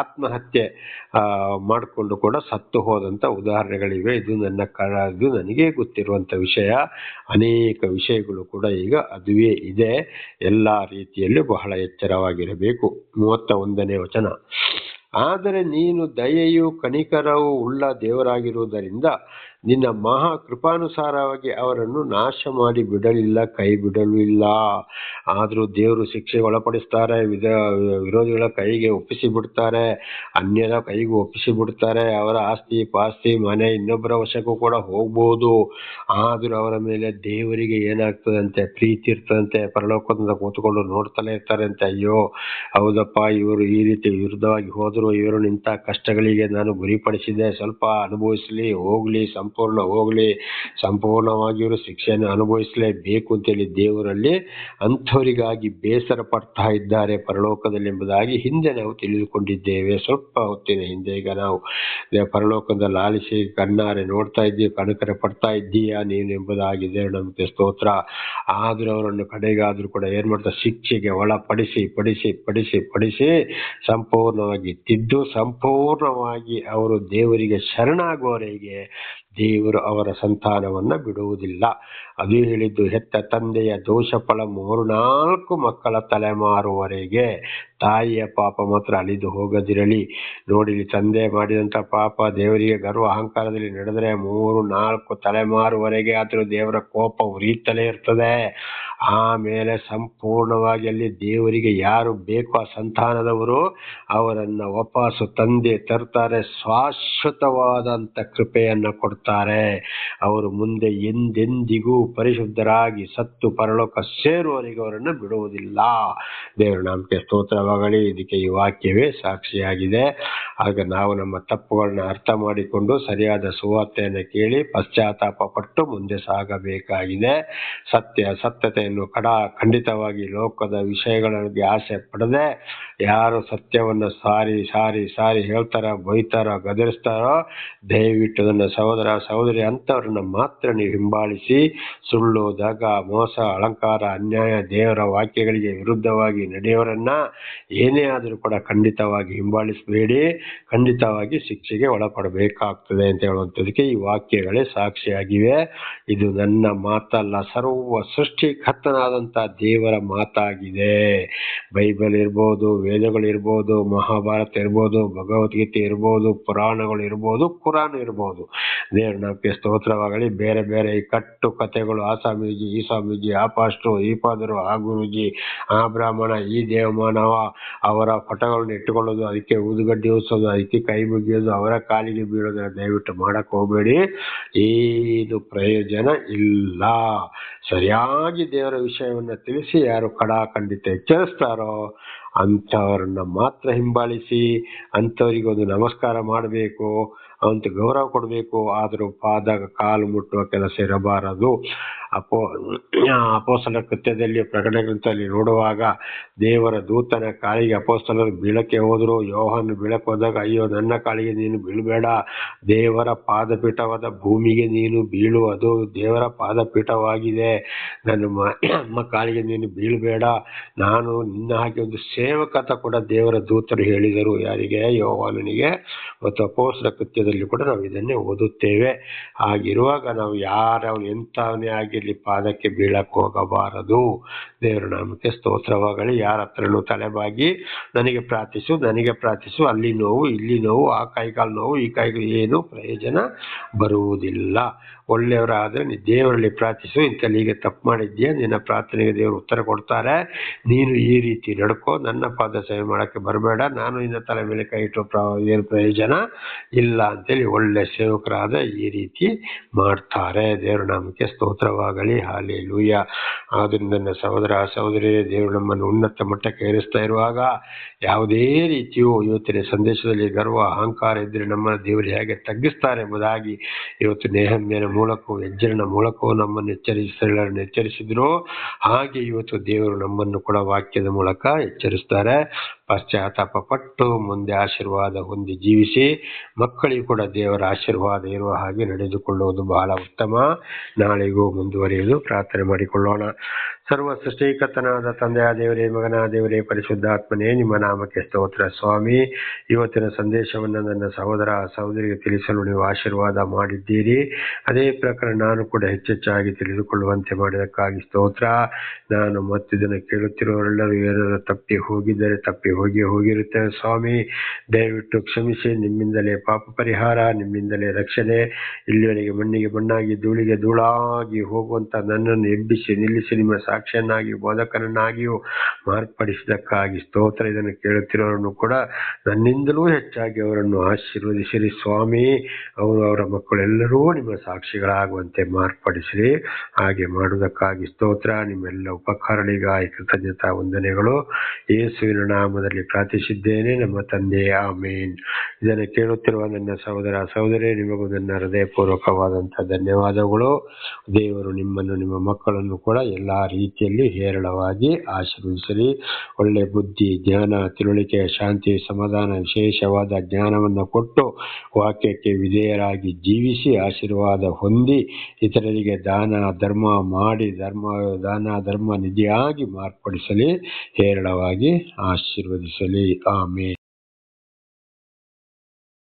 ಆತ್ಮಹತ್ಯೆ ಮಾಡಿಕೊಂಡು ಕೂಡ ಸತ್ತು ಹೋದಂಥ ಉದಾಹರಣೆಗಳಿವೆ. ಇದು ನನಗೆ ಗೊತ್ತಿರುವಂಥ ವಿಷಯ. ಅನೇಕ ವಿಷಯಗಳು ಕೂಡ ಈಗ ಅದುವೇ ಇದೆ. ಎಲ್ಲ ರೀತಿಯಲ್ಲೂ ಬಹಳ ಎಚ್ಚರವಾಗಿರಬೇಕು. 31ನೇ ವಚನ. ಆದರೆ ನೀನು ದಯೆಯೂ ಕನಿಕರವೂ ಉಳ್ಳ ದೇವರಾಗಿರುವುದರಿಂದ ನಿನ್ನ ಮಹಾ ಕೃಪಾನುಸಾರವಾಗಿ ಅವರನ್ನು ನಾಶ ಮಾಡಿ ಬಿಡಲಿಲ್ಲ, ಕೈ ಬಿಡಲೂ ಇಲ್ಲ. ಆದರೂ ದೇವರು ಶಿಕ್ಷೆಗೆ ಒಳಪಡಿಸ್ತಾರೆ, ವಿರೋಧಿಗಳ ಕೈಗೆ ಒಪ್ಪಿಸಿ ಬಿಡ್ತಾರೆ, ಅನ್ಯರ ಕೈಗೂ ಒಪ್ಪಿಸಿ ಬಿಡ್ತಾರೆ. ಅವರ ಆಸ್ತಿ ಪಾಸ್ತಿ ಮನೆ ಇನ್ನೊಬ್ಬರ ವಶಕ್ಕೂ ಕೂಡ ಹೋಗ್ಬೋದು. ಆದರೂ ಅವರ ಮೇಲೆ ದೇವರಿಗೆ ಏನಾಗ್ತದಂತೆ, ಪ್ರೀತಿ ಇರ್ತದಂತೆ. ಪರಲೋಕದಿಂದ ಕೂತ್ಕೊಂಡು ನೋಡ್ತಾನೆ ಇರ್ತಾರೆ ಅಂತ. ಅಯ್ಯೋ ಹೌದಪ್ಪ, ಇವರು ಈ ರೀತಿ ವಿರುದ್ಧವಾಗಿ ಹೋದ್ರು, ಇವರು ನಿಂತ ಕಷ್ಟಗಳಿಗೆ ನಾನು ಗುರಿಪಡಿಸಿದೆ, ಸ್ವಲ್ಪ ಅನುಭವಿಸಲಿ, ಹೋಗ್ಲಿ, ಸಂಪೂರ್ಣವಾಗಿ ಇವರು ಶಿಕ್ಷೆಯನ್ನು ಅನುಭವಿಸಲೇಬೇಕು ಅಂತೇಳಿ ದೇವರಲ್ಲಿ ಅಂಥವರಿಗಾಗಿ ಬೇಸರ ಪಡ್ತಾ ಇದ್ದಾರೆ ಪರಲೋಕದಲ್ಲಿ ಎಂಬುದಾಗಿ ಹಿಂದೆ ನಾವು ತಿಳಿದುಕೊಂಡಿದ್ದೇವೆ. ಸ್ವಲ್ಪ ಹೊತ್ತಿನ ಹಿಂದೆ ಈಗ ನಾವು ಪರಲೋಕದಲ್ಲಿ ಆಲಿಸಿ ಕಣ್ಣಾರೆ ನೋಡ್ತಾ ಇದ್ದೀವಿ, ಕನಕರೆ ಪಡ್ತಾ ಇದ್ದೀಯಾ ನೀನು ಎಂಬುದಾಗಿದೆ. ನಮಗೆ ಸ್ತೋತ್ರ. ಆದರೂ ಅವರನ್ನು ಕಡೆಗಾದರೂ ಕೂಡ ಏನ್ ಮಾಡ್ತಾರೆ, ಶಿಕ್ಷೆಗೆ ಒಳಪಡಿಸಿ ಪಡಿಸಿ ಪಡಿಸಿ ಪಡಿಸಿ ಸಂಪೂರ್ಣವಾಗಿ ತಿದ್ದು ಸಂಪೂರ್ಣವಾಗಿ ಅವರು ದೇವರಿಗೆ ಶರಣಾಗುವವರೆಗೆ ದೇವರು ಅವರ ಸಂತಾನವನ್ನ ಬಿಡುವುದಿಲ್ಲ. ಅದು ಹೇಳಿದ್ದು ಹೆತ್ತ ತಂದೆಯ ದೋಷ ಫಲ 3-4 ಮಕ್ಕಳ ತಲೆಮಾರುವರೆಗೆ. ತಾಯಿಯ ಪಾಪ ಮಾತ್ರ ಅಳಿದು ಹೋಗದಿರಲಿ. ನೋಡಿ, ತಂದೆ ಮಾಡಿದಂಥ ಪಾಪ ದೇವರಿಗೆ ಗರ್ವ ಅಹಂಕಾರದಲ್ಲಿ ನಡೆದರೆ 3-4 ತಲೆಮಾರುವರೆಗೆ ಆದರೂ ದೇವರ ಕೋಪ ಉರಿಯುತ್ತಲೇ ಇರ್ತದೆ. ಆಮೇಲೆ ಸಂಪೂರ್ಣವಾಗಿ ಅಲ್ಲಿ ದೇವರಿಗೆ ಯಾರು ಬೇಕು ಆ ಸಂತಾನದವರು ಅವರನ್ನ ವಾಪಸ್ಸು ತಂದೆ ತರ್ತಾರೆ, ಶಾಶ್ವತವಾದಂಥ ಕೃಪೆಯನ್ನು ಕೊಡ್ತಾರೆ. ಅವರು ಮುಂದೆ ಎಂದೆಂದಿಗೂ ಪರಿಶುದ್ಧರಾಗಿ ಸತ್ತು ಪರಲೋಕ ಸೇರುವವರೆಗೆ ಅವರನ್ನು ಬಿಡುವುದಿಲ್ಲ. ದೇವರ ನಾಮಕ್ಕೆ ಸ್ತೋತ್ರವಾಗಿ ಸ್ತೋತ್ರವಾಗಲಿ. ಇದಕ್ಕೆ ಈ ವಾಕ್ಯವೇ ಸಾಕ್ಷಿಯಾಗಿದೆ. ಆಗ ನಾವು ನಮ್ಮ ತಪ್ಪುಗಳನ್ನ ಅರ್ಥ ಮಾಡಿಕೊಂಡು ಸರಿಯಾದ ಸುವಾರ್ತೆಯನ್ನು ಕೇಳಿ ಪಶ್ಚಾತ್ತಾಪ ಪಟ್ಟು ಮುಂದೆ ಸಾಗಬೇಕಾಗಿದೆ. ಸತ್ಯತೆಯನ್ನು ಖಂಡಿತವಾಗಿ ಲೋಕದ ವಿಷಯಗಳಿಗೆ ಆಸೆ ಪಡದೆ ಯಾರು ಸತ್ಯವನ್ನು ಸಾರಿ ಹೇಳ್ತಾರೋ, ಬೈತಾರೋ, ಗದರಿಸ್ತಾರೋ, ದಯವಿಟ್ಟು ನನ್ನ ಸಹೋದರಿ ಅಂಥವ್ರನ್ನ ಮಾತ್ರ ನೀವು ಹಿಂಬಾಲಿಸಿ. ಸುಳ್ಳು, ದಗ, ಮೋಸ, ಅಲಂಕಾರ, ಅನ್ಯಾಯ, ದೇವರ ವಾಕ್ಯಗಳಿಗೆ ವಿರುದ್ಧವಾಗಿ ನಡೆಯೋರನ್ನ ಏನೇ ಆದರೂ ಕೂಡ ಖಂಡಿತವಾಗಿ ಹಿಂಬಾಲಿಸಬೇಡಿ. ಖಂಡಿತವಾಗಿ ಶಿಕ್ಷೆಗೆ ಒಳಪಡಬೇಕಾಗ್ತದೆ ಅಂತ ಹೇಳುವಂಥದಕ್ಕೆ ಈ ವಾಕ್ಯಗಳೇ ಸಾಕ್ಷಿಯಾಗಿವೆ. ಇದು ನನ್ನ ಮಾತಲ್ಲ, ಸರ್ವ ಸೃಷ್ಟಿಕರ್ತನಾದಂಥ ದೇವರ ಮಾತಾಗಿದೆ. ಬೈಬಲ್ ಇರ್ಬೋದು, ವೇದಗಳಿರ್ಬೋದು, ಮಹಾಭಾರತ ಇರ್ಬೋದು, ಭಗವದ್ಗೀತೆ ಇರ್ಬೋದು, ಪುರಾಣಗಳು ಇರ್ಬೋದು, ಕುರಾನ್ ಇರ್ಬೋದು. ದೇವ್ರ ನಮಗೆ ಸ್ತೋತ್ರವಾಗಲಿ. ಬೇರೆ ಬೇರೆ ಈ ಕಟ್ಟು ಕಥೆಗಳು, ಆ ಸ್ವಾಮೀಜಿ, ಈ ಸ್ವಾಮೀಜಿ, ಆ ಪಾಸ್ಟ್ರು, ಈ ಪಾದರು, ಆ ಗುರುಜಿ, ಆ ಬ್ರಾಹ್ಮಣ, ಈ ದೇವಮಾನವ, ಅವರ ಪಟಗಳನ್ನು ಇಟ್ಟುಕೊಳ್ಳೋದು, ಅದಕ್ಕೆ ಊದುಗಡ್ಡಿ ಉಳಿಸೋದು, ಅದಕ್ಕೆ ಕೈ ಮುಗಿಯೋದು, ಅವರ ಕಾಲಿಗೆ ಬೀಳೋದನ್ನ ದಯವಿಟ್ಟು ಮಾಡಕ್ಕೆ ಹೋಗಬೇಡಿ. ಏನು ಪ್ರಯೋಜನ ಇಲ್ಲ. ಸರಿಯಾಗಿ ದೇವರ ವಿಷಯವನ್ನು ತಿಳಿಸಿ ಯಾರು ಖಂಡಿತ ಎಚ್ಚರಿಸ್ತಾರೋ ಅಂಥವ್ರನ್ನ ಮಾತ್ರ ಹಿಂಬಾಲಿಸಿ. ಅಂಥವ್ರಿಗೊಂದು ನಮಸ್ಕಾರ ಮಾಡಬೇಕು, ಅಂತ ಗೌರವ ಕೊಡಬೇಕು. ಆದರೂ ಕಾಲು ಮುಟ್ಟುವ ಕೆಲಸ ಇರಬಾರದು. ಅಪೊಸ್ತಲರ ಕೃತ್ಯದಲ್ಲಿ ಪ್ರಕಟಣೆ ಗ್ರಂಥದಲ್ಲಿ ನೋಡುವಾಗ ದೇವರ ದೂತನ ಕಾಲಿಗೆ ಅಪೊಸ್ತಲರು ಬೀಳಕ್ಕೆ ಹೋದರು. ಯೋಹಾನ ಬೀಳಕ್ಕೆ ಹೋದಾಗ, ಅಯ್ಯೋ ನನ್ನ ಕಾಲಿಗೆ ನೀನು ಬೀಳಬೇಡ, ದೇವರ ಪಾದಪೀಠವಾದ ಭೂಮಿಗೆ ನೀನು ಬೀಳು, ಅದು ದೇವರ ಪಾದಪೀಠವಾಗಿದೆ, ನಮ್ಮ ಕಾಲಿಗೆ ನೀನು ಬೀಳಬೇಡ, ನಾನು ನಿನ್ನ ಹಾಗೆ ಒಂದು ಸೇವಕತ ಕೂಡ ದೇವರ ದೂತರು ಹೇಳಿದರು. ಯಾರಿಗೆ? ಯೋಹಾನನಿಗೆ. ಮತ್ತು ಅಪೊಸ್ತಲರ ಕೃತ್ಯದಲ್ಲಿ ಕೂಡ ನಾವು ಇದನ್ನೇ ಓದುತ್ತೇವೆ. ಹಾಗಿರುವಾಗ ನಾವು ಅವನು ಎಂಥವನೇ ಆಗಿರಲಿ ಪಾದಕ್ಕೆ ಬೀಳಕ್ಕೆ ಹೋಗಬಾರದು. ದೇವರ ನಾಮಕ್ಕೆ ಸ್ತೋತ್ರವಾಗಲಿ. ಯಾರ ಹತ್ರನೂ ತಲೆಬಾಗಿ ನನಗೆ ಪ್ರಾರ್ಥಿಸು, ಅಲ್ಲಿ ನೋವು, ಇಲ್ಲಿ ನೋವು, ಆ ಕೈಕಾಲು ನೋವು, ಈ ಕೈಗಳು, ಏನು ಪ್ರಯೋಜನ ಬರುವುದಿಲ್ಲ. ಒಳ್ಳೆಯವರಾದರೆ ನೀ ದೇವರಲ್ಲಿ ಪ್ರಾರ್ಥಿಸು. ಇಂಥಲ್ಲಿಗೆ ತಪ್ಪು ಮಾಡಿದ್ದೀಯ, ನಿನ್ನ ಪ್ರಾರ್ಥನೆಗೆ ದೇವರು ಉತ್ತರ ಕೊಡ್ತಾರೆ, ನೀನು ಈ ರೀತಿ ನಡ್ಕೋ, ನನ್ನ ಪಾದ ಸೇವೆ ಮಾಡೋಕ್ಕೆ ಬರಬೇಡ, ನಾನು ನಿನ್ನ ತಲೆ ಮೇಲೆ ಕೈ ಇಟ್ಟು ಏನು ಪ್ರಯೋಜನ ಇಲ್ಲ ಅಂತೇಳಿ ಒಳ್ಳೆ ಸೇವಕರಾದ ಈ ರೀತಿ ಮಾಡ್ತಾರೆ. ದೇವರ ನಾಮಕ್ಕೆ ಸ್ತೋತ್ರವಾಗಲಿ. ಹಲ್ಲೆಲೂಯಾ. ಆದ್ದರಿಂದ ನನ್ನ ಸಹೋದರಿ, ದೇವರು ನಮ್ಮನ್ನು ಉನ್ನತ ಮಟ್ಟಕ್ಕೆ ಏರಿಸ್ತಾ ಇರುವಾಗ ಯಾವುದೇ ರೀತಿಯೂ ಇವತ್ತಿನ ಸಂದೇಶದಲ್ಲಿ ಗರ್ವ, ಅಹಂಕಾರ ಇದ್ದರೆ ನಮ್ಮನ್ನು ದೇವರು ಹೇಗೆ ತಗ್ಗಿಸ್ತಾರೆ ಎಂಬುದಾಗಿ ಇವತ್ತು ನೇಹಮ್ಯನ ಮೂಲಕವೂ ಎಜ್ರನ ಮೂಲಕವೂ ನಮ್ಮನ್ನು ಎಚ್ಚರಿಸಿದ್ರು. ಹಾಗೆ ಇವತ್ತು ದೇವರು ನಮ್ಮನ್ನು ಕೂಡ ವಾಕ್ಯದ ಮೂಲಕ ಎಚ್ಚರಿಸ್ತಾರೆ. ಪಶ್ಚಾತ್ತಾಪ ಪಟ್ಟು ಮುಂದೆ ಆಶೀರ್ವಾದ ಹೊಂದಿ ಜೀವಿಸಿ ಮಕ್ಕಳಿಗೂ ಕೂಡ ದೇವರ ಆಶೀರ್ವಾದ ಇರುವ ಹಾಗೆ ನಡೆದುಕೊಳ್ಳುವುದು ಬಹಳ ಉತ್ತಮ. ನಾಳೆಗೂ ಮುಂದುವರಿಯುವುದು. ಪ್ರಾರ್ಥನೆ ಮಾಡಿಕೊಳ್ಳೋಣ. ಸರ್ವ ಸೃಷ್ಟಿಕರ್ತನಾದ ತಂದೆಯ ದೇವರೇ, ಮಗನ ದೇವರೇ, ಪರಿಶುದ್ಧಾತ್ಮನೇ, ನಿಮ್ಮ ನಾಮಕ್ಕೆ ಸ್ತೋತ್ರ. ಸ್ವಾಮಿ, ಇವತ್ತಿನ ಸಂದೇಶವನ್ನು ನನ್ನ ಸಹೋದರಿಗೆ ತಿಳಿಸಲು ನೀವು ಆಶೀರ್ವಾದ ಮಾಡಿದ್ದೀರಿ. ಅದೇ ಪ್ರಕಾರ ನಾನು ಕೂಡ ಹೆಚ್ಚೆಚ್ಚಾಗಿ ತಿಳಿದುಕೊಳ್ಳುವಂತೆ ಮಾಡಿದಕ್ಕಾಗಿ ಸ್ತೋತ್ರ. ನಾನು ಮತ್ತಿದನ್ನು ಕೇಳುತ್ತಿರುವವರೆಲ್ಲರೂ ಏನಾದರೂ ತಪ್ಪಿ ಹೋಗಿರುತ್ತೇವೆ ಸ್ವಾಮಿ, ದಯವಿಟ್ಟು ಕ್ಷಮಿಸಿ. ನಿಮ್ಮಿಂದಲೇ ಪಾಪ ಪರಿಹಾರ, ನಿಮ್ಮಿಂದಲೇ ರಕ್ಷಣೆ. ಇಲ್ಲಿವರೆಗೆ ಮಣ್ಣಿಗೆ ಮಣ್ಣಾಗಿ ಧೂಳಿಗೆ ಧೂಳಾಗಿ ಹೋಗುವಂತ ನನ್ನನ್ನು ಎಬ್ಬಿಸಿ ನಿಲ್ಲಿಸಿ ನಿಮ್ಮ ಸಾಕ್ಷಿಯನ್ನಾಗಿಯೂ ಬೋಧಕನನ್ನಾಗಿಯೂ ಮಾರ್ಪಡಿಸಿದಕ್ಕಾಗಿ ಸ್ತೋತ್ರ. ಇದನ್ನು ಕೇಳುತ್ತಿರೋರನ್ನು ಕೂಡ ನನ್ನಿಂದಲೂ ಹೆಚ್ಚಾಗಿ ಅವರನ್ನು ಆಶೀರ್ವದಿಸಿರಿ ಸ್ವಾಮಿ. ಅವರ ಮಕ್ಕಳೆಲ್ಲರೂ ನಿಮ್ಮ ಸಾಕ್ಷಿಗಳಾಗುವಂತೆ ಮಾರ್ಪಡಿಸಿರಿ. ಹಾಗೆ ಮಾಡುವುದಕ್ಕಾಗಿ ಸ್ತೋತ್ರ. ನಿಮ್ಮೆಲ್ಲ ಉಪಕಾರಗಳಿಗಾಗಿ ಕೃತಜ್ಞತಾ ವಂದನೆಗಳು. ಯೇಸುವಿನ ನಾಮದಲ್ಲಿ ಪ್ರಾರ್ಥಿಸಿದ್ದೇನೆ ನಮ್ಮ ತಂದೆ, ಆಮೇನ್. ಇದನ್ನು ಕೇಳುತ್ತಿರುವ ನನ್ನ ಸಹೋದರಿ, ನಿಮಗೂ ನನ್ನ ಹೃದಯಪೂರ್ವಕವಾದಂತಹ ಧನ್ಯವಾದಗಳು. ದೇವರು ನಿಮ್ಮನ್ನು, ನಿಮ್ಮ ಮಕ್ಕಳನ್ನು ಕೂಡ ಎಲ್ಲಾ ರೀತಿಯಲ್ಲಿ ಹೇರಳವಾಗಿ ಆಶೀರ್ವದಿಸಲಿ. ಒಳ್ಳೆ ಬುದ್ಧಿ, ಜ್ಞಾನ, ತಿಳುವಳಿಕೆ, ಶಾಂತಿ, ಸಮಾಧಾನ, ವಿಶೇಷವಾದ ಜ್ಞಾನವನ್ನು ಕೊಟ್ಟು ವಾಕ್ಯಕ್ಕೆ ವಿಧೇಯರಾಗಿ ಜೀವಿಸಿ ಆಶೀರ್ವಾದ ಹೊಂದಿ ಇತರರಿಗೆ ದಾನ ಧರ್ಮ ಮಾಡಿ ಧರ್ಮ ನಿಧಿಯಾಗಿ ಮಾರ್ಪಡಿಸಲಿ, ಹೇರಳವಾಗಿ ಆಶೀರ್ವದಿಸಲಿ. ಆಮೇನ್.